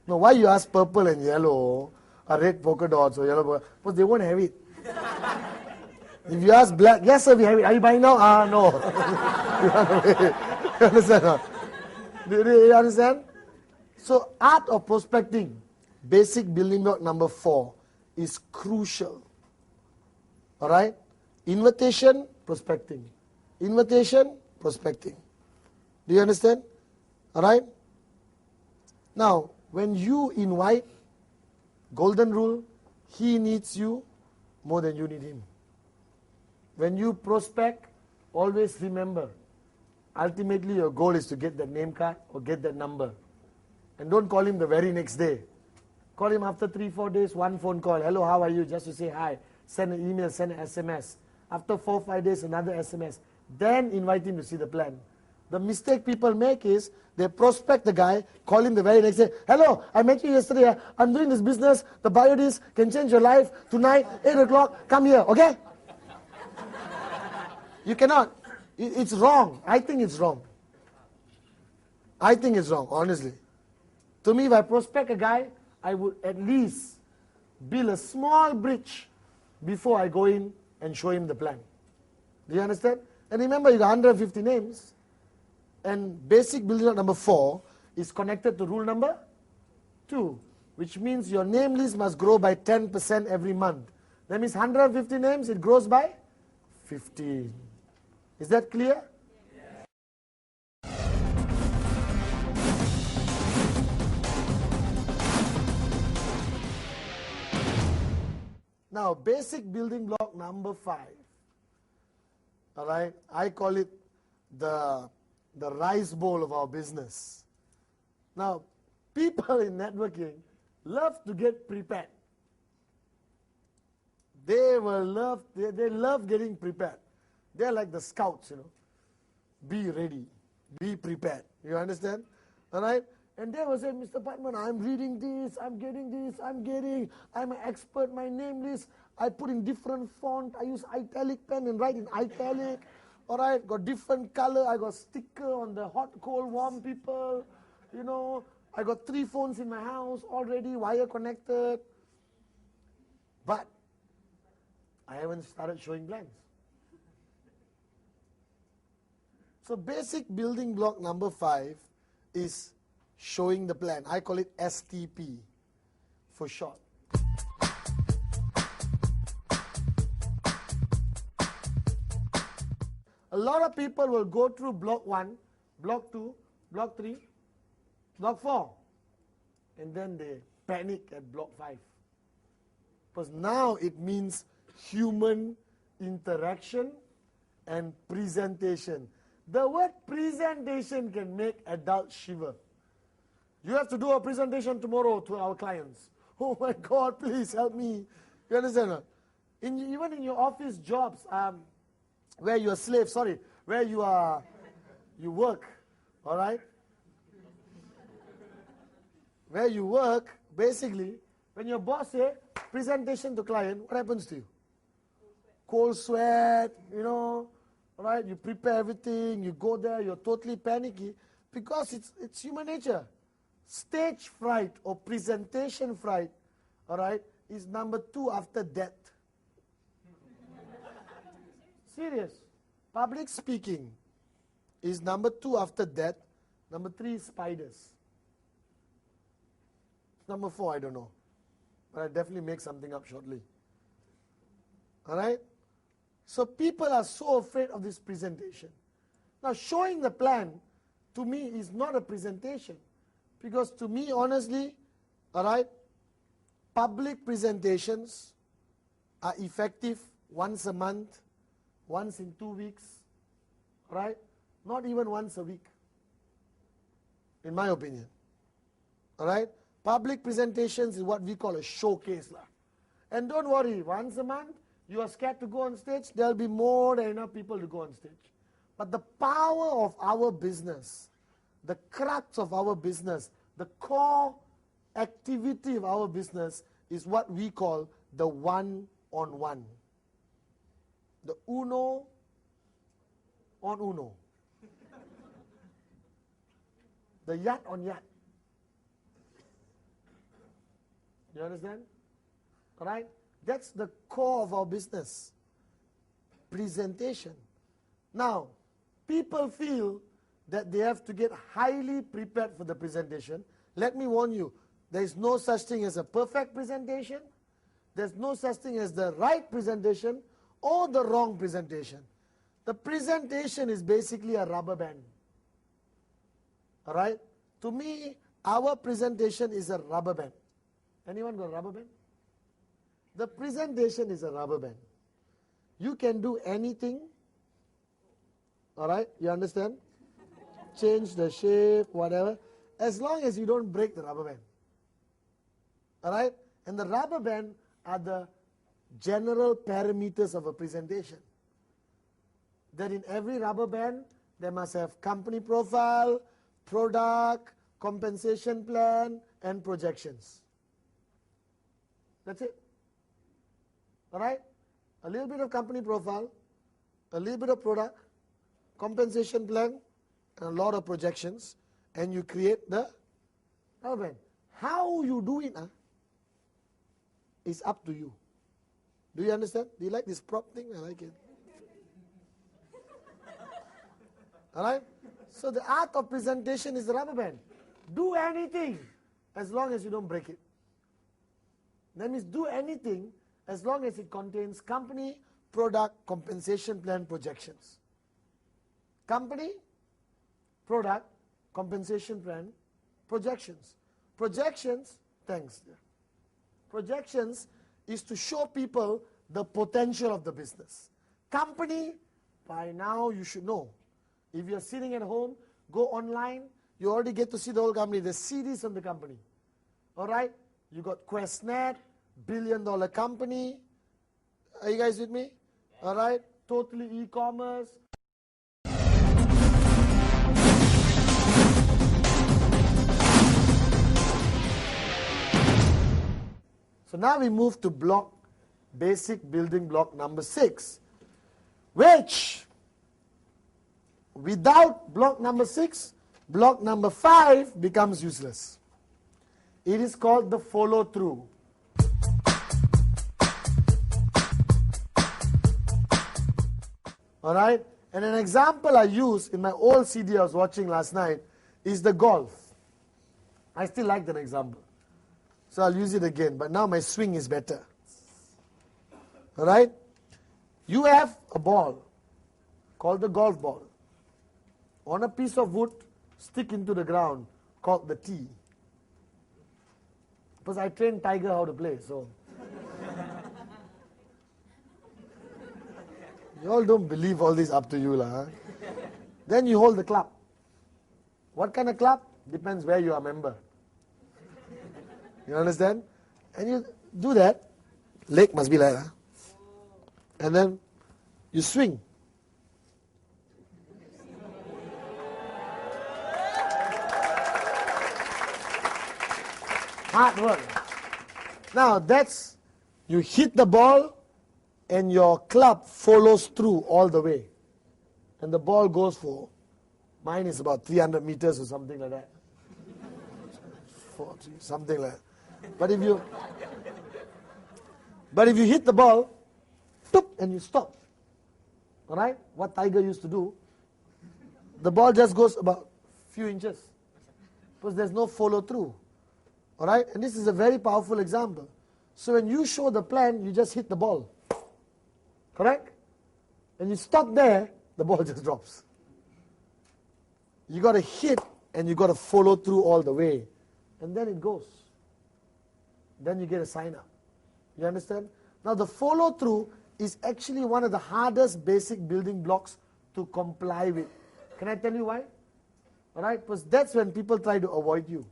No, why you ask purple and yellow, or red polka dots or yellow polka? Because they won't have it. If you ask black, yes sir, we have it. Are you buying now? No. You understand? Do you understand? So, art of prospecting, basic building block number 4, is crucial. Alright? Invitation, prospecting. Invitation, prospecting. Do you understand? Alright? Now, when you invite, golden rule, he needs you more than you need him. When you prospect, always remember, ultimately your goal is to get that name card or get that number. And don't call him the very next day. Call him after 3-4 days, one phone call. Hello, how are you? Just to say hi. Send an email, send an SMS. After 4-5 days, another SMS. Then invite him to see the plan. The mistake people make is they prospect the guy, call him the very next day. Hello, I met you yesterday. I'm doing this business. The bio this can change your life. Tonight, 8 o'clock, come here, okay? You cannot. It's wrong. I think it's wrong. I think it's wrong, honestly. To me, if I prospect a guy, I would at least build a small bridge before I go in and show him the plan. Do you understand? And remember, you got 150 names. And basic building block number 4 is connected to rule number 2, which means your name list must grow by 10% every month. That means 150 names, it grows by 15. Is that clear? Yes. Now, basic building block number 5. All right, I call it the rice bowl of our business. Now, people in networking love to get prepared. They love getting prepared. They're like the scouts, you know. Be ready. Be prepared. You understand? All right? And they will say, Mr. Bhatman, I'm reading this, I'm getting this, I'm an expert, my name list, I put in different font, I use italic pen and write in italic. All right, got different color, I got sticker on the hot, cold, warm people. You know, I got 3 phones in my house already, wire connected. But I haven't started showing plans. So basic building block number 5 is showing the plan. I call it STP for short. A lot of people will go through block 1, block 2, block 3, block 4, and then they panic at block 5. Because now it means human interaction and presentation. The word presentation can make adults shiver. You have to do a presentation tomorrow to our clients. Oh my God, please help me. You understand? Even in your office jobs, where you're a slave, where you work, all right? Where you work, basically, when your boss says, presentation to client, what happens to you? Cold sweat, you know, all right? You prepare everything, you go there, you're totally panicky, because it's human nature. Stage fright or presentation fright, all right, is number 2 after death. Serious. Public speaking is number 2 after death. Number 3 is spiders. Number 4, I don't know. But I'll definitely make something up shortly. All right? So people are so afraid of this presentation. Now, showing the plan, to me, is not a presentation. Because to me, honestly, all right, public presentations are effective once a month, once in 2 weeks, all right? Not even once a week, in my opinion. All right? Public presentations is what we call a showcase. And don't worry, once a month, you are scared to go on stage, there will be more than enough people to go on stage. But the power of our business, the crux of our business, the core activity of our business is what we call the one-on-one. the Uno on Uno. The yacht on yacht. You understand? All right? That's the core of our business. Presentation. Now, people feel that they have to get highly prepared for the presentation. Let me warn you, there is no such thing as a perfect presentation. There's no such thing as the right presentation or the wrong presentation. The presentation is basically a rubber band. All right? To me, our presentation is a rubber band. Anyone got a rubber band? The presentation is a rubber band. You can do anything. All right? You understand? Change the shape, whatever. As long as you don't break the rubber band. All right? And the rubber band are the general parameters of a presentation. That in every rubber band, they must have company profile, product, compensation plan, and projections. That's it. All right? A little bit of company profile, a little bit of product, compensation plan, and a lot of projections, and you create the rubber band. How you do it is up to you. Do you understand? Do you like this prop thing? I like it. All right? So the art of presentation is the rubber band. Do anything as long as you don't break it. That means do anything as long as it contains company, product, compensation plan, projections. Company, product, compensation plan, projections. Projections, thanks. Projections is to show people the potential of the business. Company, by now you should know. If you're sitting at home, go online, you already get to see the whole company. There's CDs on the company. All right? You got QuestNet, billion-dollar company. Are you guys with me? Yeah. All right? Totally e-commerce. So now we move to basic building block number 6, which without block number 6, block number 5 becomes useless. It is called the follow-through. All right? And an example I use in my old CD I was watching last night is the golf. I still like that example. So I'll use it again, but now my swing is better. All right? You have a ball called the golf ball on a piece of wood stick into the ground called the tee. Because I trained Tiger how to play, so. You all don't believe all this up to you, lah. Then you hold the club. What kind of club? Depends where you are a member. You understand? And you do that. Leg must be like that. And then you swing. Hard work. Now that's, you hit the ball and your club follows through all the way. And the ball goes for, mine is about 300 meters or something like that. 40, something like that. But if you hit the ball, and you stop. All right? What Tiger used to do, the ball just goes about a few inches. Because there's no follow through. All right? And this is a very powerful example. So when you show the plan, you just hit the ball. Correct? And you stop there, the ball just drops. You got to hit and you got to follow through all the way. And then it goes. Then you get a sign up. You understand? Now the follow through is actually one of the hardest basic building blocks to comply with. Can I tell you why? All right? Because that's when people try to avoid you.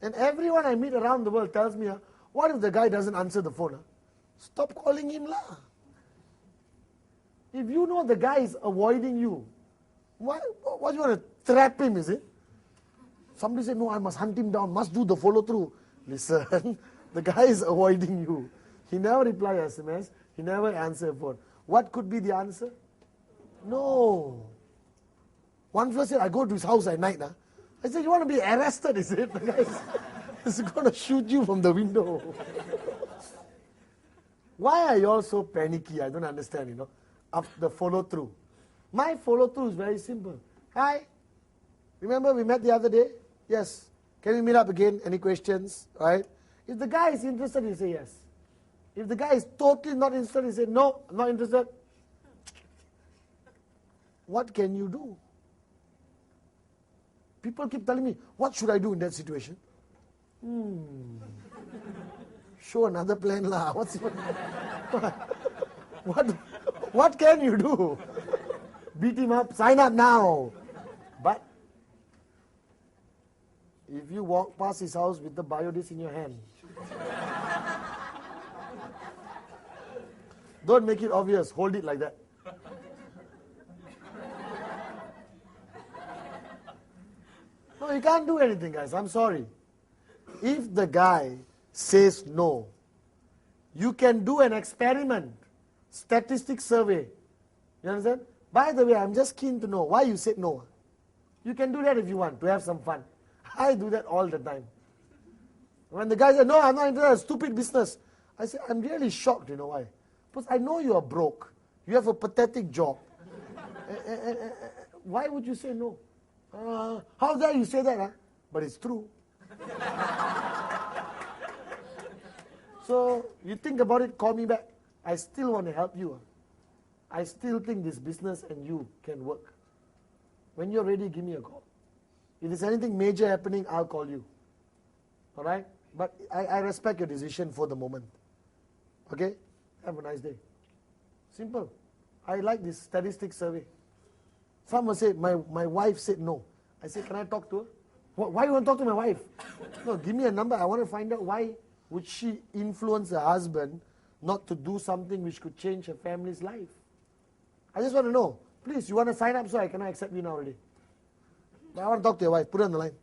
And everyone I meet around the world tells me, what if the guy doesn't answer the phone? Stop calling him lah. If you know the guy is avoiding you, what do you want to trap him, is it? Somebody said, no, I must hunt him down, must do the follow through. Listen, the guy is avoiding you. He never replies SMS. He never answered phone. What could be the answer? No. One fellow said, I go to his house at night. I said, you want to be arrested, is it? The guy is going to shoot you from the window. Why are you all so panicky? I don't understand, of the follow-through. My follow-through is very simple. Hi. Remember we met the other day? Yes. Can we meet up again? Any questions? Right? If the guy is interested, he say yes. If the guy is totally not interested, he say no, I'm not interested. What can you do? People keep telling me, what should I do in that situation? Show another plan lah. What can you do? Beat him up, sign up now. But if you walk past his house with the biodisc in your hand, don't make it obvious, hold it like that. No, you can't do anything, guys. I'm sorry. If the guy says no, you can do an experiment, statistic survey. You understand? By the way, I'm just keen to know why you said no. You can do that if you want, to have some fun. I do that all the time. When the guy said, no, I'm not interested in stupid business, I say, I'm really shocked, you know why? Because I know you are broke. You have a pathetic job. Why would you say no? How dare you say that? But it's true. So, you think about it, call me back. I still want to help you. I still think this business and you can work. When you're ready, give me a call. If there's anything major happening, I'll call you. All right? But I respect your decision for the moment. Okay? Have a nice day. Simple. I like this statistic survey. Someone said, my wife said no. I said, can I talk to her? Why do you want to talk to my wife? No, give me a number. I want to find out why would she influence her husband not to do something which could change her family's life. I just want to know. Please, you want to sign up so I cannot accept you now already. I want to talk to your wife. Put her on the line.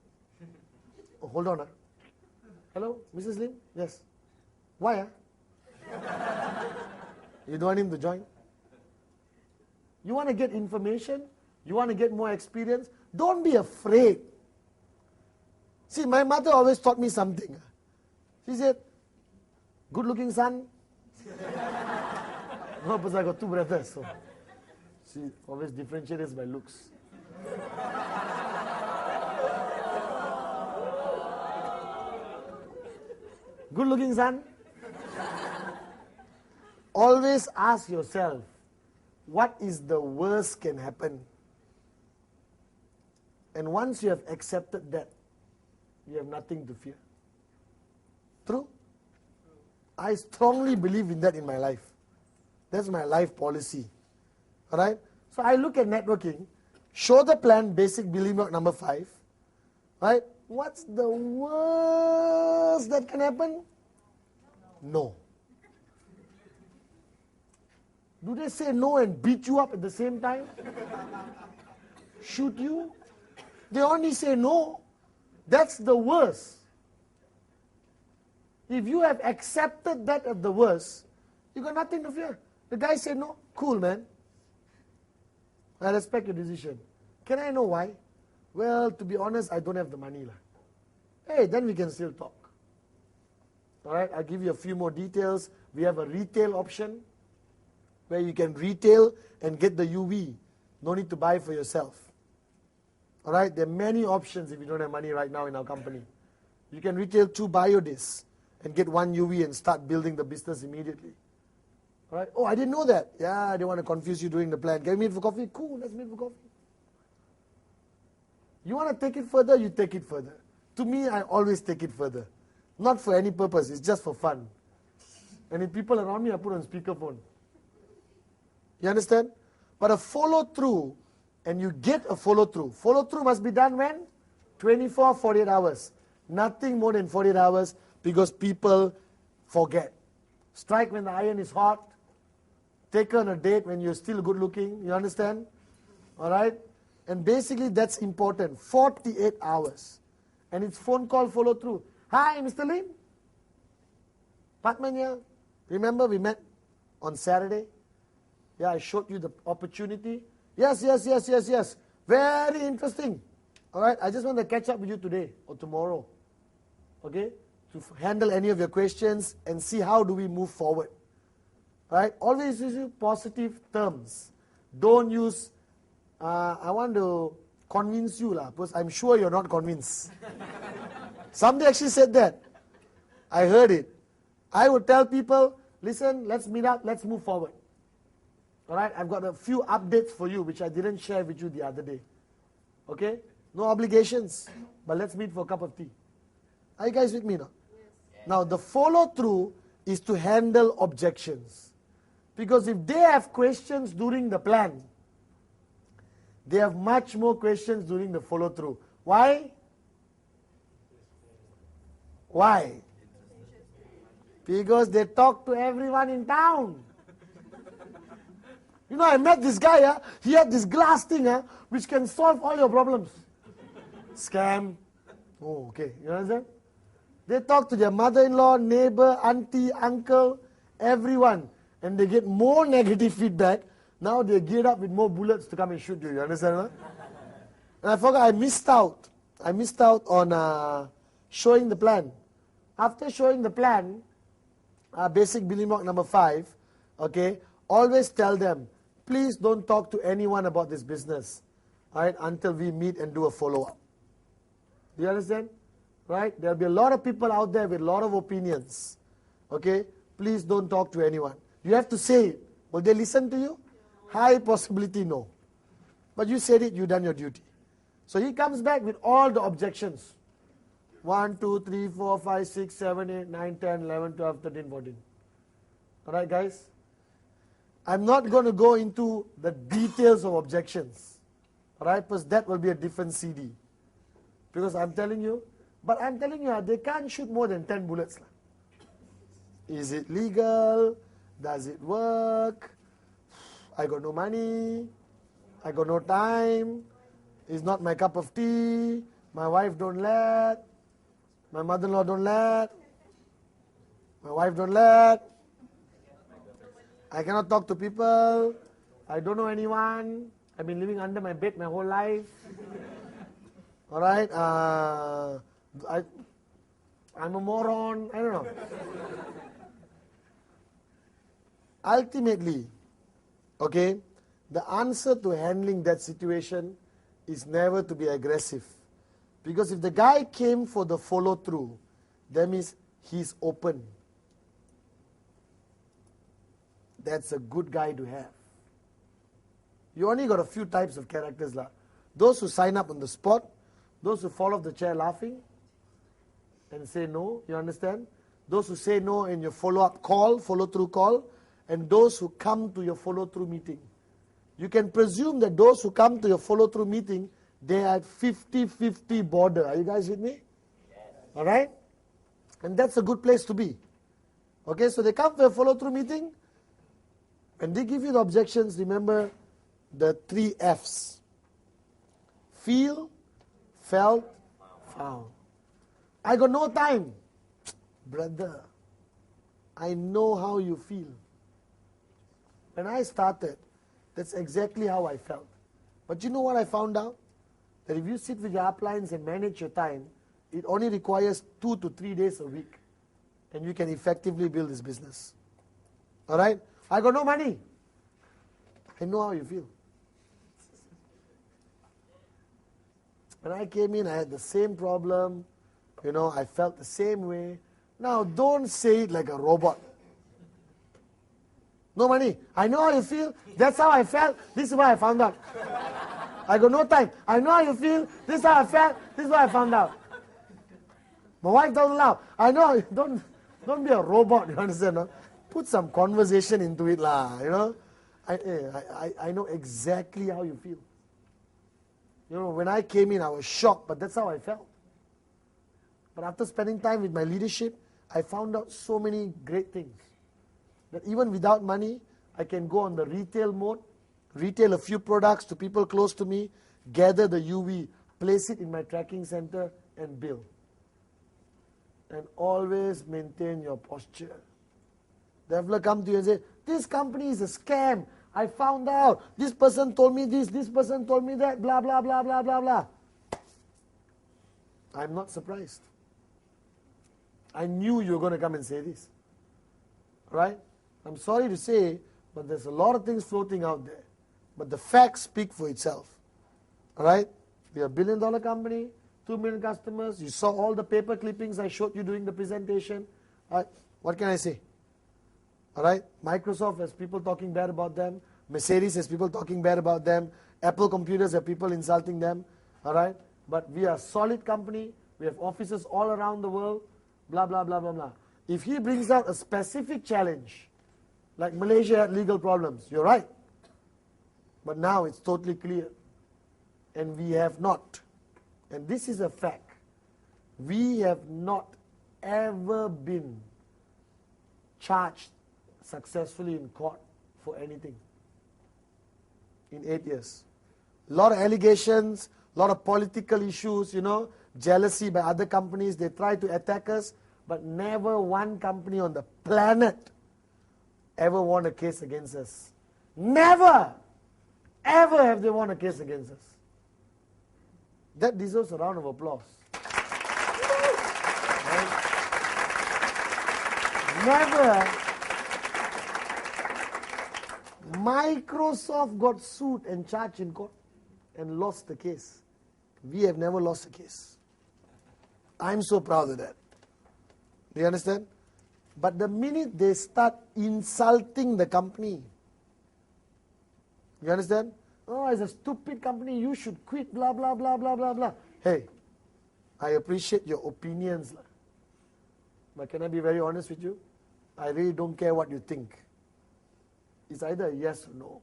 Oh, hold on. Hello, Mrs. Lim? Yes. Why? You don't want him to join? You want to get information? You want to get more experience? Don't be afraid. See, my mother always taught me something. She said, good looking son. No, because I got two brothers. So she always differentiates by looks. Good looking son. Always ask yourself, what is the worst can happen? And once you have accepted that, you have nothing to fear. True? I strongly believe in that in my life. That's my life policy. Alright? So I look at networking, show the plan, basic building block number 5. Right? What's the worst that can happen? No. Do they say no and beat you up at the same time? Shoot you? They only say no. That's the worst. If you have accepted that at the worst, you got nothing to fear. The guy said no. Cool, man. I respect your decision. Can I know why? Well, to be honest, I don't have the money. Hey, then we can still talk. Alright, I'll give you a few more details. We have a retail option where you can retail and get the UV. No need to buy for yourself. Alright, there are many options if you don't have money right now in our company. You can retail 2 biodiscs and get 1 UV and start building the business immediately. Alright, oh, I didn't know that. Yeah, I didn't want to confuse you during the plan. Can we meet for coffee? Cool, let's meet for coffee. You want to take it further, you take it further. To me, I always take it further. Not for any purpose, it's just for fun. And if people around me, I put on speakerphone. You understand? But a follow-through, and you get a follow-through. Follow-through must be done when? 24, 48 hours. Nothing more than 48 hours because people forget. Strike when the iron is hot. Take her on a date when you're still good looking. You understand? Alright? And basically that's important. 48 hours. And it's phone call follow-through. Hi, Mr. Lim. Bاتman here. Remember we met on Saturday? Yeah, I showed you the opportunity. Yes, yes, yes, yes, yes. Very interesting. All right, I just want to catch up with you today or tomorrow. Okay, to handle any of your questions and see how do we move forward. Right? Always use positive terms. Don't use, I want to convince you, because I'm sure you're not convinced. Somebody actually said that. I heard it. I would tell people, listen, let's meet up, let's move forward. All right, I've got a few updates for you, which I didn't share with you the other day. Okay? No obligations, but let's meet for a cup of tea. Are you guys with me now? Yes. Now, the follow-through is to handle objections. Because if they have questions during the plan, they have much more questions during the follow-through. Why? Why? Because they talk to everyone in town. You know, I met this guy, he had this glass thing, which can solve all your problems. Scam. Oh, okay. You understand? They talk to their mother-in-law, neighbor, auntie, uncle, everyone. And they get more negative feedback. Now they're geared up with more bullets to come and shoot you. You understand? Huh? And I forgot, I missed out. I missed out on showing the plan. After showing the plan, basic building block number 5, okay, always tell them, please don't talk to anyone about this business, right, until we meet and do a follow-up. Do you understand? Right? There'll be a lot of people out there with a lot of opinions. Okay? Please don't talk to anyone. You have to say it. Will they listen to you? High possibility, no. But you said it, you done your duty. So he comes back with all the objections. 1, 2, 3, 4, 5, 6, 7, 8, 9, 10, 11, 12, 13, 14. Alright, guys? I'm not going to go into the details of objections. Alright? Because that will be a different CD. Because I'm telling you, they can't shoot more than 10 bullets. Is it legal? Does it work? I got no money. I got no time. It's not my cup of tea. My wife don't let. My mother-in-law don't let. My wife don't let. I cannot talk to people. I don't know anyone. I've been living under my bed my whole life. All right? I'm a moron. I don't know. Ultimately, okay, the answer to handling that situation is never to be aggressive. Because if the guy came for the follow-through, that means he's open. That's a good guy to have. You only got a few types of characters. Those who sign up on the spot, those who fall off the chair laughing and say no, you understand? Those who say no in your follow-up call, follow-through call, and those who come to your follow-through meeting. You can presume that those who come to your follow-through meeting, they are 50-50 border. Are you guys with me? Yes. All right? And that's a good place to be. Okay, so they come to a follow-through meeting, and they give you the objections. Remember the 3 Fs. Feel, felt, found. I got no time. Brother, I know how you feel. When I started, that's exactly how I felt. But you know what I found out? That if you sit with your uplines and manage your time, it only requires 2 to 3 days a week. And you can effectively build this business. All right? I got no money. I know how you feel. When I came in, I had the same problem. You know, I felt the same way. Now, don't say it like a robot. No money. I know how you feel. That's how I felt. This is what I found out. I got no time. I know how you feel. This is how I felt. This is what I found out. My wife doesn't allow. I know. Don't be a robot. You understand? No? Put some conversation into it, lah. You know. I know exactly how you feel. You know, when I came in, I was shocked, but that's how I felt. But after spending time with my leadership, I found out so many great things. That even without money, I can go on the retail mode, retail a few products to people close to me, gather the UV, place it in my tracking center, and bill. And always maintain your posture. The developer come to you and say, This company is a scam. I found out. This person told me this person told me that, blah, blah, blah, blah, blah, blah. I'm not surprised. I knew you were going to come and say this. Right? I'm sorry to say, but there's a lot of things floating out there. But the facts speak for itself. Alright? We are a $1 billion company, 2 million customers. You saw all the paper clippings I showed you during the presentation. What can I say? Alright? Microsoft has people talking bad about them. Mercedes has people talking bad about them. Apple computers have people insulting them. Alright? But we are a solid company. We have offices all around the world. Blah, blah, blah, blah, blah. If he brings out a specific challenge, like Malaysia had legal problems, you're right. But now it's totally clear. And we have not. And this is a fact. We have not ever been charged successfully in court for anything in 8 years. A lot of allegations, a lot of political issues, jealousy by other companies. They try to attack us, but never one company on the planet ever won a case against us. Never, ever have they won a case against us. That deserves a round of applause. Right? Never. Microsoft got sued and charged in court and lost the case. We have never lost a case. I'm so proud of that. Do you understand? But the minute they start insulting the company, you understand? Oh, it's a stupid company, you should quit, blah, blah, blah, blah, blah, blah. Hey, I appreciate your opinions. But can I be very honest with you? I really don't care what you think. It's either a yes or no.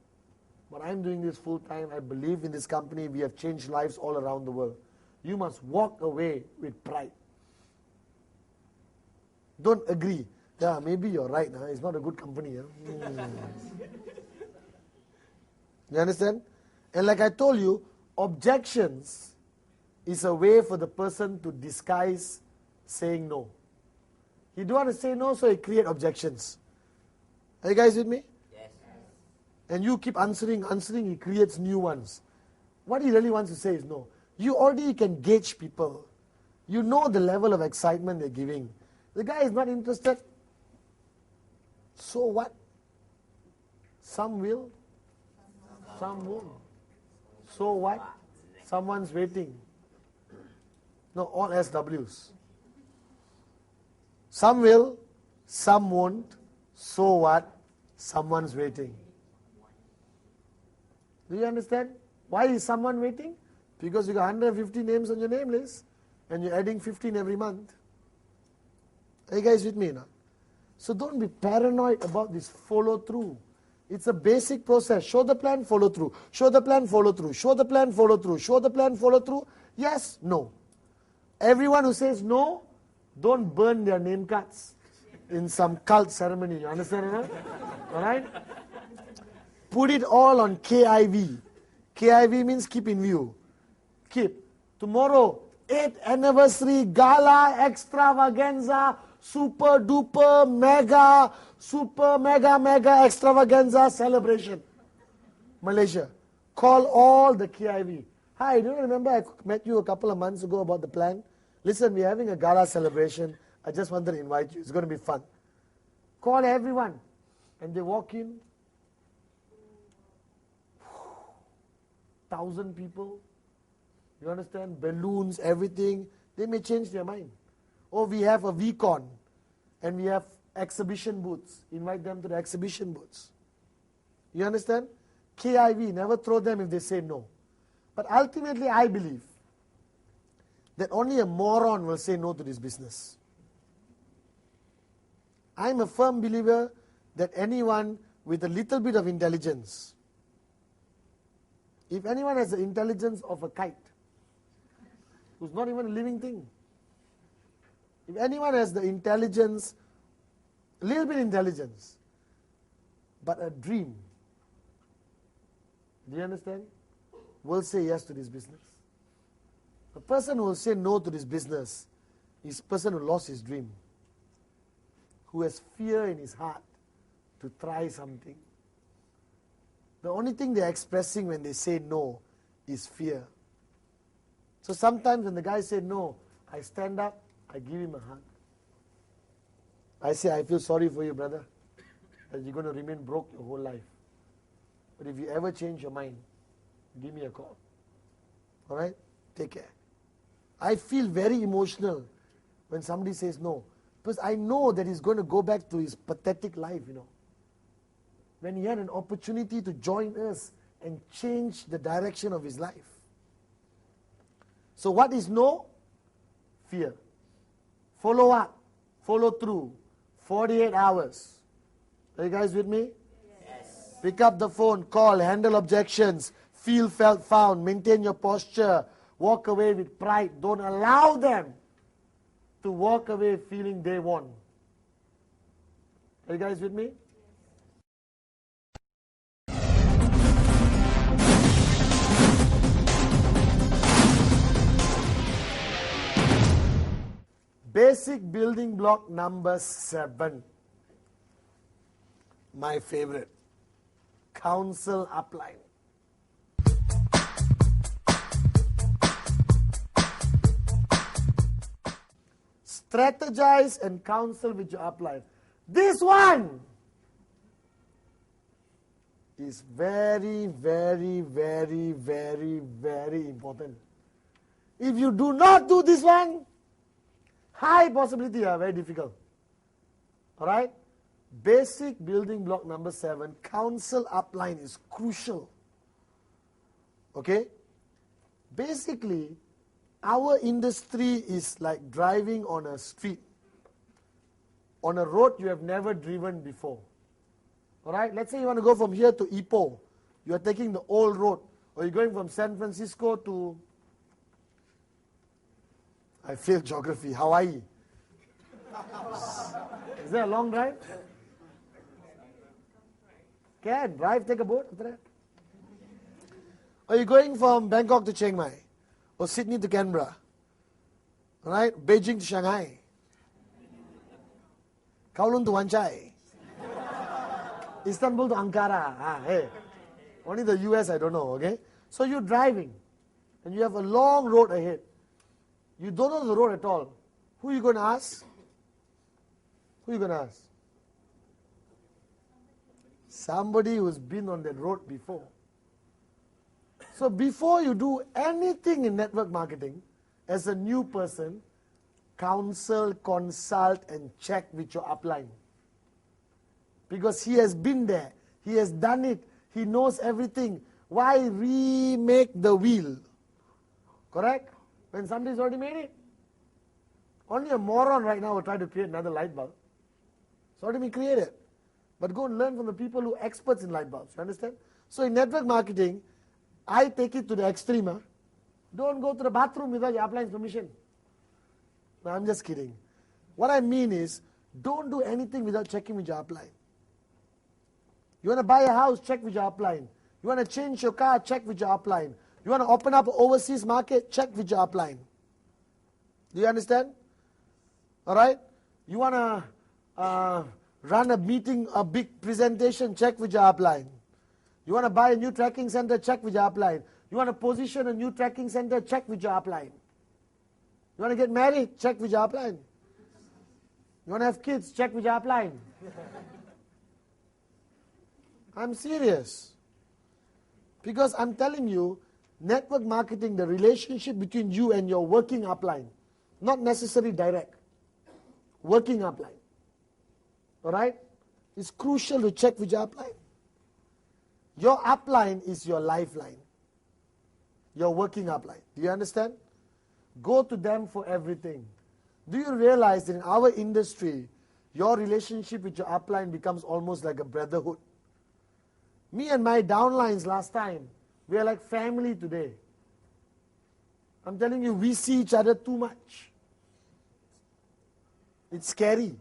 But I'm doing this full time. I believe in this company. We have changed lives all around the world. You must walk away with pride. Don't agree. Yeah, maybe you're right. Huh? It's not a good company. Huh? You understand? And like I told you, objections is a way for the person to disguise saying no. He don't want to say no, so he create objections. Are you guys with me? Yes. And you keep answering, he creates new ones. What he really wants to say is no. You already can gauge people. You know the level of excitement they're giving. The guy is not interested. So what? Some will, some won't. So what? Someone's waiting. No, all SWs. Some will, some won't. So what? Someone's waiting. Do you understand? Why is someone waiting? Because you got 150 names on your name list and you're adding 15 every month. Are you guys with me now? So don't be paranoid about this follow through. It's a basic process. Show the plan, follow through. Show the plan, follow through. Show the plan, follow through. Show the plan, follow through. Yes, no. Everyone who says no, don't burn their name cards in some cult ceremony. You understand or not? Alright? Put it all on KIV. KIV means keep in view. Keep. Tomorrow, 8th anniversary gala extravaganza, super duper mega, super mega mega extravaganza celebration. Malaysia. Call all the KIV. Hi, do you remember I met you a couple of months ago about the plan? Listen, we're having a gala celebration. I just wanted to invite you. It's going to be fun. Call everyone. And they walk in. 1,000 people. You understand? Balloons, everything. They may change their mind. Oh, we have a VCon. And we have exhibition booths. Invite them to the exhibition booths. You understand? KIV, never throw them if they say no. But ultimately, I believe that only a moron will say no to this business. I'm a firm believer that anyone with a little bit of intelligence, if anyone has the intelligence of a kite, who's not even a living thing, if anyone has the intelligence, a little bit intelligence, but a dream, do you understand? Will say yes to this business. A person who will say no to this business is a person who lost his dream, who has fear in his heart, to try something. The only thing they're expressing when they say no is fear. So sometimes when the guy said no, I stand up, I give him a hug. I say, I feel sorry for you, brother, that you're going to remain broke your whole life. But if you ever change your mind, give me a call. All right? Take care. I feel very emotional when somebody says no, because I know that he's going to go back to his pathetic life, when he had an opportunity to join us and change the direction of his life. So what is no? Fear. Follow up, follow through, 48 hours. Are you guys with me? Yes. Pick up the phone, call, handle objections, feel, felt, found, maintain your posture, walk away with pride. Don't allow them to walk away feeling they won. Are you guys with me? Basic building block number 7. My favorite. Counsel upline. Strategize and counsel with your upline. This one is very, very, very, very, very important. If you do not do this one, high possibility, very difficult. All right? Basic building block number 7, counsel upline is crucial. Okay? Basically, our industry is like driving on a street, on a road you have never driven before. All right? Let's say you want to go from here to Ipoh. You are taking the old road, or you're going from San Francisco to, I failed geography, Hawaii. Is there a long drive? Can drive, take a boat after that. Or you're going from Bangkok to Chiang Mai, or Sydney to Canberra, all right? Beijing to Shanghai, Kowloon to Wan Chai, Istanbul to Ankara. Hey, only the US I don't know, okay? So you're driving, and you have a long road ahead. You don't know the road at all. Who are you going to ask? Who are you going to ask? Somebody who's been on that road before. So before you do anything in network marketing, as a new person, counsel, consult, and check with your upline. Because he has been there. He has done it. He knows everything. Why remake the wheel? Correct? When somebody's already made it. Only a moron right now will try to create another light bulb. It's already been created. But go and learn from the people who are experts in light bulbs. You understand? So in network marketing, I take it to the extreme. Don't go to the bathroom without your upline's permission. No, I'm just kidding. What I mean is, don't do anything without checking with your upline. You want to buy a house, check with your upline. You want to change your car, check with your upline. You want to open up an overseas market, check with your upline. Do you understand? All right? You want to run a meeting, a big presentation, check with your upline. You want to buy a new tracking center, check with your upline. You want to position a new tracking center, check with your upline. You want to get married, check with your upline. You want to have kids, check with your upline. I'm serious. Because I'm telling you, network marketing, the relationship between you and your working upline, not necessarily direct, working upline, all right, it's crucial to check with your upline. Your upline is your lifeline, your working upline. Do you understand? Go to them for everything. Do you realize that in our industry, your relationship with your upline becomes almost like a brotherhood? Me and my downlines last time, we are like family today. I'm telling you, we see each other too much. It's scary.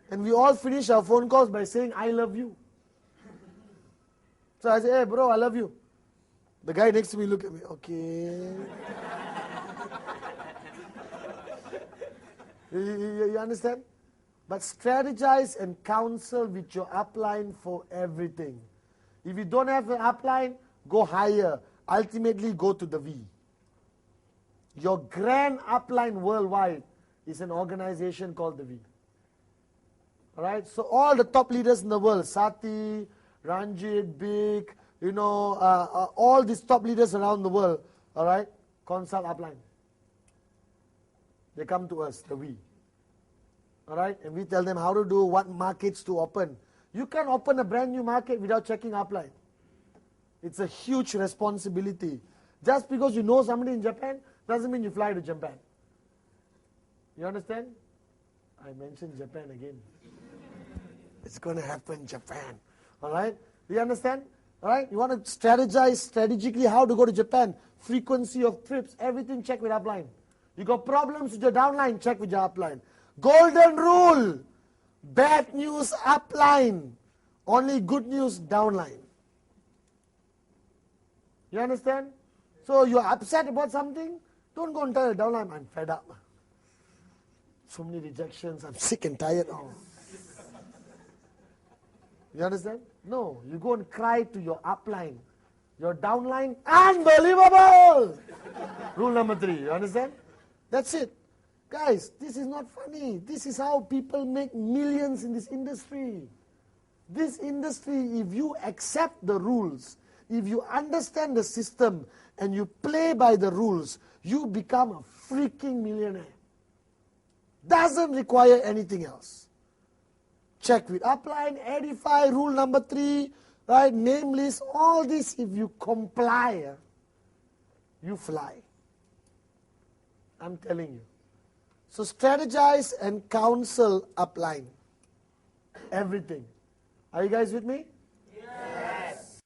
And we all finish our phone calls by saying, I love you. So I say, hey bro, I love you. The guy next to me look at me, okay. You understand? But strategize and counsel with your upline for everything. If you don't have an upline, go higher. Ultimately, go to the V. Your grand upline worldwide is an organization called the V. All right? So all the top leaders in the world, Sati, Ranjit, Big, all these top leaders around the world, all right, consult upline. They come to us, the we. All right? And we tell them how to do, what markets to open. You can't open a brand new market without checking upline. It's a huge responsibility. Just because you know somebody in Japan doesn't mean you fly to Japan. You understand? I mentioned Japan again. It's going to happen, Japan. All right? Do you understand? All right? You want to strategize strategically how to go to Japan. Frequency of trips, everything check with upline. You got problems with your downline, check with your upline. Golden rule. Bad news upline. Only good news downline. You understand? So you're upset about something, don't go and tell your downline, I'm fed up. So many rejections, I'm sick and tired. Oh. You understand? No, you go and cry to your upline. Your downline, unbelievable! Rule number 3, you understand? That's it. Guys, this is not funny. This is how people make millions in this industry. This industry, if you accept the rules, if you understand the system and you play by the rules, you become a freaking millionaire. Doesn't require anything else. Check with upline, edify, rule number 3, right? Name list, all this, if you comply, you fly. I'm telling you. So strategize and counsel upline. Everything. Are you guys with me? Yes.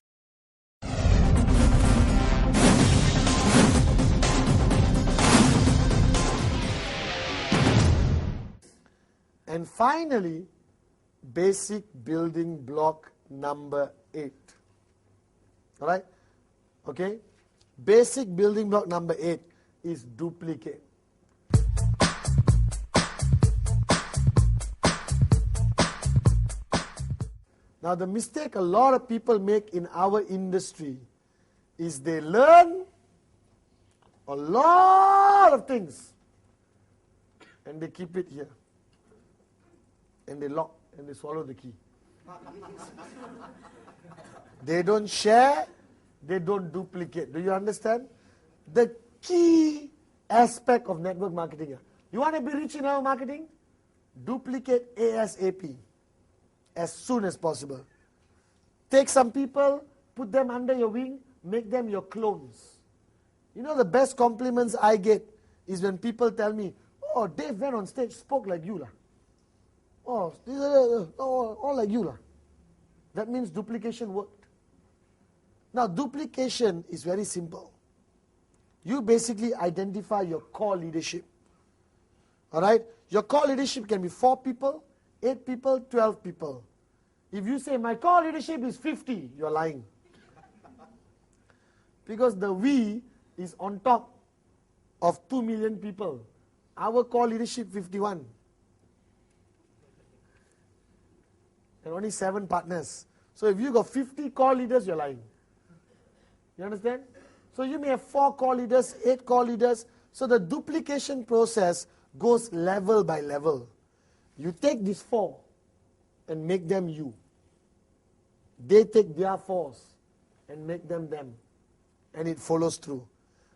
And finally, basic building block number 8. All right? Okay? Basic building block number 8 is duplicate. Now, the mistake a lot of people make in our industry is they learn a lot of things and they keep it here. And they lock and they swallow the key. They don't share, they don't duplicate. Do you understand? The key aspect of network marketing here. You want to be rich in our marketing? Duplicate ASAP. As soon as possible. Take some people, put them under your wing, make them your clones. You know the best compliments I get is when people tell me, oh, Dave went on stage, spoke like you. Oh, all like you. That means duplication worked. Now, duplication is very simple. You basically identify your core leadership. All right? Your core leadership can be 4 people, 8 people, 12 people. If you say, my core leadership is 50, you're lying. Because the we is on top of 2 million people. Our core leadership, 51. And only 7 partners. So if you got 50 core leaders, you're lying. You understand? So you may have 4 core leaders, 8 core leaders. So the duplication process goes level by level. You take these 4 and make them you. They take their 4s and make them them. And it follows through.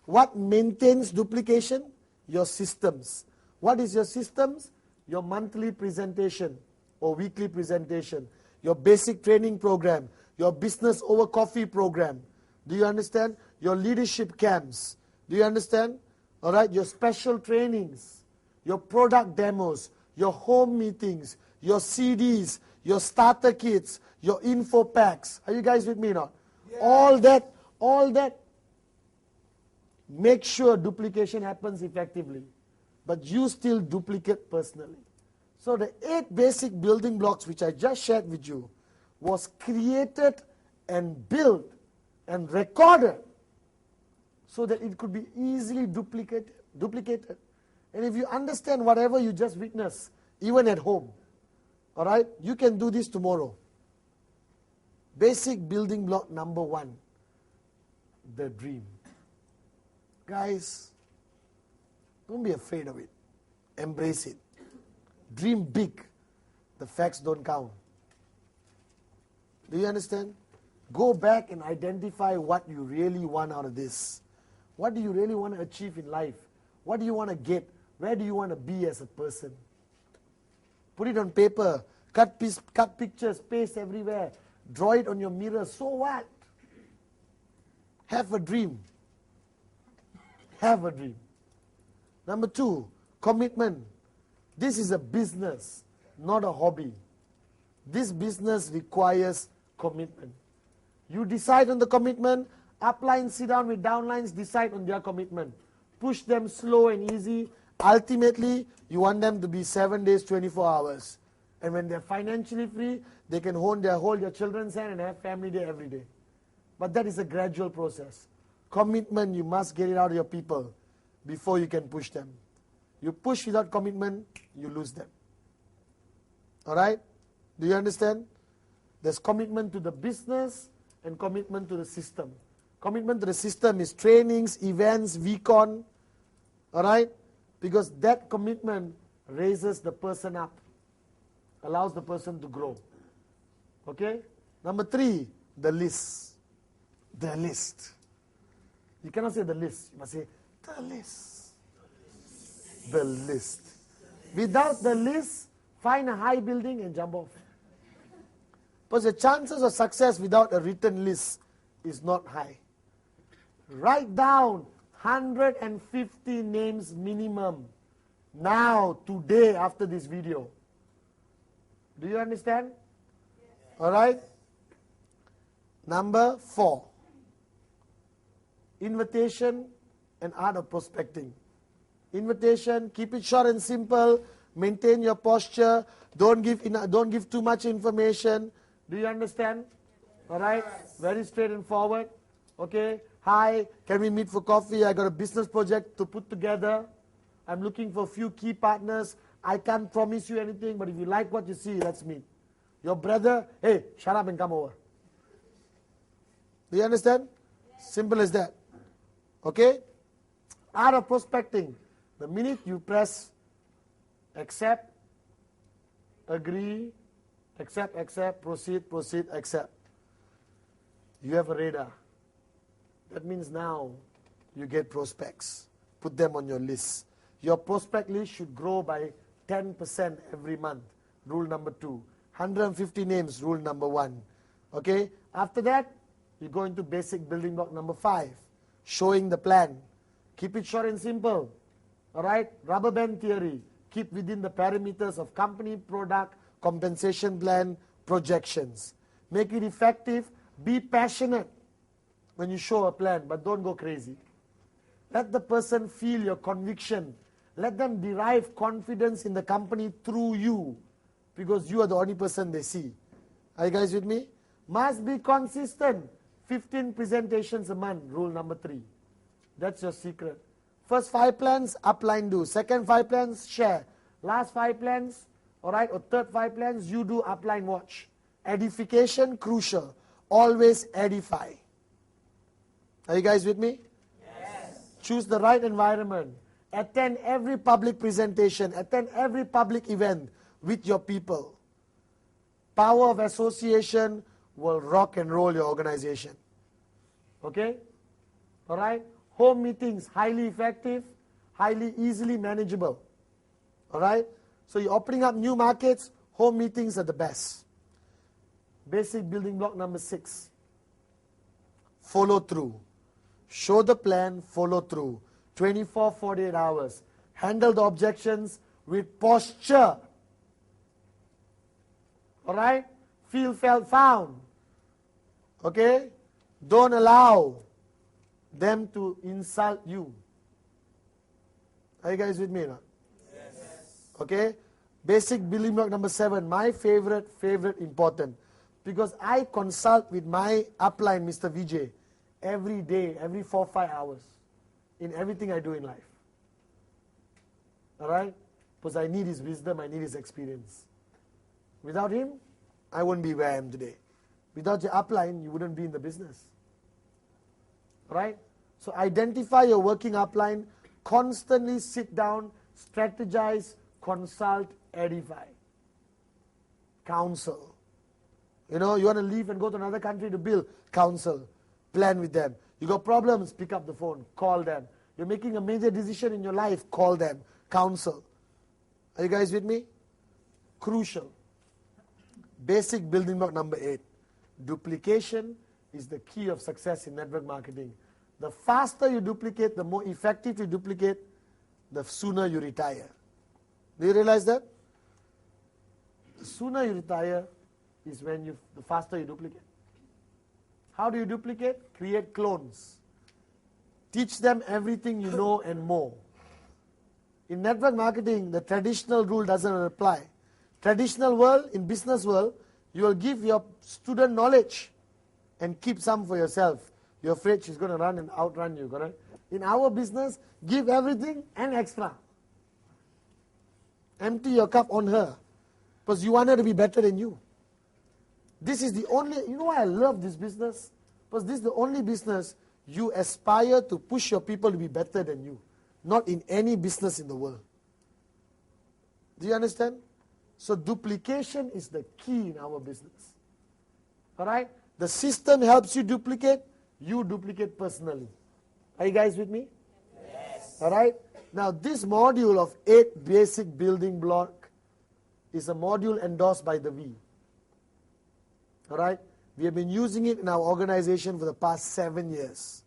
What maintains duplication? Your systems. What is your systems? Your monthly presentation or weekly presentation. Your basic training program. Your business over coffee program. Do you understand? Your leadership camps. Do you understand? All right, your special trainings. Your product demos. Your home meetings. Your CDs. Your starter kits. Your info packs. Are you guys with me now? Yeah. All that. Make sure duplication happens effectively. But you still duplicate personally. So the 8 basic building blocks which I just shared with you was created and built and recorded so that it could be easily duplicated. And if you understand whatever you just witnessed, even at home, All right? You can do this tomorrow. Basic building block number 1, the dream. Guys, don't be afraid of it. Embrace it. Dream big. The facts don't count. Do you understand? Go back and identify what you really want out of this. What do you really want to achieve in life? What do you want to get? Where do you want to be as a person? Put it on paper. Cut pictures, paste everywhere. Draw it on your mirror. So what? Have a dream. Have a dream. Number 2, commitment. This is a business, not a hobby. This business requires commitment. You decide on the commitment. Uplines sit down with downlines, decide on their commitment. Push them slow and easy. Ultimately, you want them to be 7 days, 24 hours. And when they're financially free, they can hold their children's hand and have family day every day. But that is a gradual process. Commitment, you must get it out of your people before you can push them. You push without commitment, you lose them. All right? Do you understand? There's commitment to the business and commitment to the system. Commitment to the system is trainings, events, VCon. All right? Because that commitment raises the person up, allows the person to grow. Okay? Number 3, the list. The list. You cannot say the list. You must say the list. The list. Without the list, find a high building and jump off. Because the chances of success without a written list is not high. Write down 150 names minimum. Now, today, after this video. Do you understand? All right? Number 4. Invitation and art of prospecting. Invitation, keep it short and simple. Maintain your posture. Don't give too much information. Do you understand? All right? Very straight and forward. Okay? Hi, can we meet for coffee? I got a business project to put together. I'm looking for a few key partners. I can't promise you anything, but if you like what you see, let's meet. Your brother, hey, shut up and come over. Do you understand? Simple as that. Okay? Art of prospecting. The minute you press accept, agree, accept, proceed, accept, you have a radar. That means now you get prospects. Put them on your list. Your prospect list should grow by 10% every month. Rule number 2. 150 names, rule number 1. Okay? After that, you go into basic building block number 5. Showing the plan. Keep it short and simple. Alright? Rubber band theory. Keep within the parameters of company, product, compensation plan, projections. Make it effective. Be passionate when you show a plan, but don't go crazy. Let the person feel your conviction. Let them derive confidence in the company through you, because you are the only person they see. Are you guys with me? Must be consistent. 15 presentations a month, rule number 3. That's your secret. First 5 plans, upline do. Second 5 plans, share. Last 5 plans, alright, or third 5 plans, you do, upline watch. Edification, crucial. Always edify. Are you guys with me? Yes. Choose the right environment. Attend every public presentation. Attend every public event with your people. Power of association will rock and roll your organization. Okay? Alright? Home meetings, highly effective, highly easily manageable. Alright? So you're opening up new markets, home meetings are the best. Basic building block number 6. Follow through. Show the plan, follow through. 24, 48 hours. Handle the objections with posture. Alright? Feel, felt, found. Okay? Don't allow them to insult you. Are you guys with me now? Yes. Okay? Basic building block number 7. My favorite, important. Because I consult with my upline, Mr. Vijay, every day, every 4-5 hours, in everything I do in life. Alright? Because I need his wisdom, I need his experience. Without him, I wouldn't be where I am today. Without your upline, you wouldn't be in the business. Right? So identify your working upline, constantly sit down, strategize, consult, edify, counsel. You know, you want to leave and go to another country to build, counsel, plan with them. You got problems, pick up the phone, call them. You're making a major decision in your life, call them, counsel. Are you guys with me? Crucial. Basic building block number 8. Duplication is the key of success in network marketing. The faster you duplicate, the more effective you duplicate, the sooner you retire. Do you realize that? The sooner you retire is when the faster you duplicate. How do you duplicate? Create clones. Teach them everything you know and more. In network marketing, the traditional rule doesn't apply. Traditional world, in business world, you will give your student knowledge and keep some for yourself. You're afraid she's going to run and outrun you, correct? In our business, give everything and extra. Empty your cup on her because you want her to be better than you. This is the only, you know why I love this business? Because this is the only business you aspire to push your people to be better than you. Not in any business in the world. Do you understand? So duplication is the key in our business. Alright? The system helps you duplicate personally. Are you guys with me? Yes. Alright? Now this module of 8 basic building block is a module endorsed by the V. Alright? We have been using it in our organization for the past 7 years.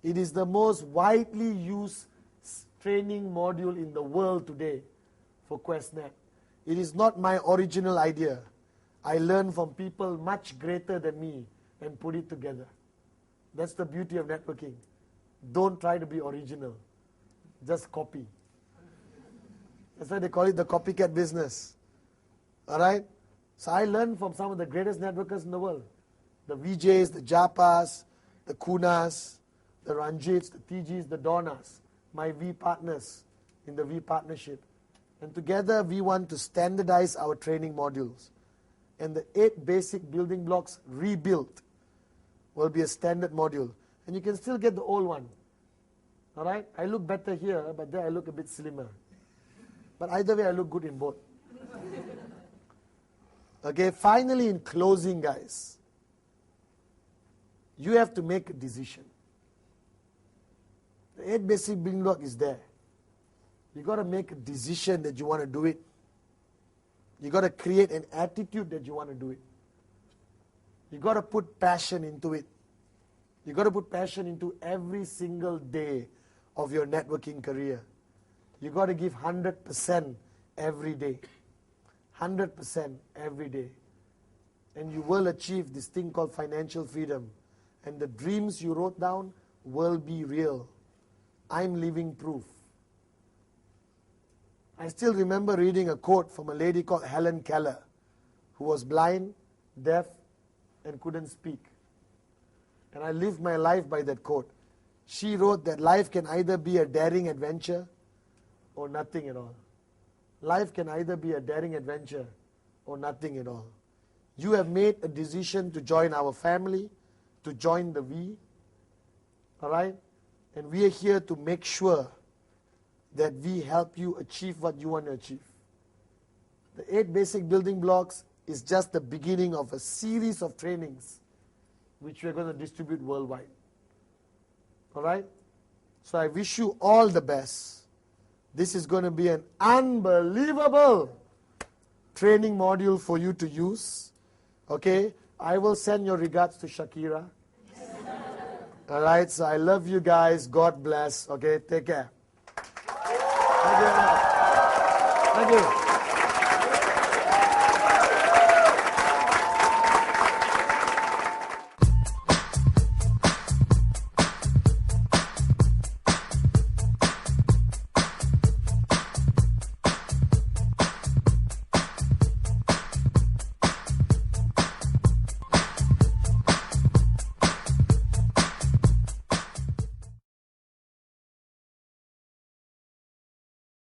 It is the most widely used training module in the world today for QuestNet. It is not my original idea. I learned from people much greater than me and put it together. That's the beauty of networking. Don't try to be original. Just copy. That's why they call it the copycat business. Alright? So I learned from some of the greatest networkers in the world. The VJs, the Japas, the Kunas, the Ranjits, the TGs, the Donnas. My V partners in the V partnership. And together we want to standardize our training modules. And the 8 basic building blocks rebuilt will be a standard module. And you can still get the old one. Alright? I look better here, but there I look a bit slimmer. But either way I look good in both. Okay, finally in closing, guys, you have to make a decision. The 8 basic building block is there. You got to make a decision that you want to do it. You got to create an attitude that you want to do it. You got to put passion into it. You got to put passion into every single day of your networking career. You got to give 100% every day. 100% every day. And you will achieve this thing called financial freedom. And the dreams you wrote down will be real. I'm living proof. I still remember reading a quote from a lady called Helen Keller, who was blind, deaf, and couldn't speak. And I lived my life by that quote. She wrote that life can either be a daring adventure or nothing at all. Life can either be a daring adventure or nothing at all. You have made a decision to join our family, to join the V. Alright? And we are here to make sure that we help you achieve what you want to achieve. The 8 basic building blocks is just the beginning of a series of trainings which we are going to distribute worldwide. Alright? So I wish you all the best. This is going to be an unbelievable training module for you to use. Okay? I will send your regards to Shakira. Alright, so I love you guys. God bless. Okay, take care. Thank you. Thank you.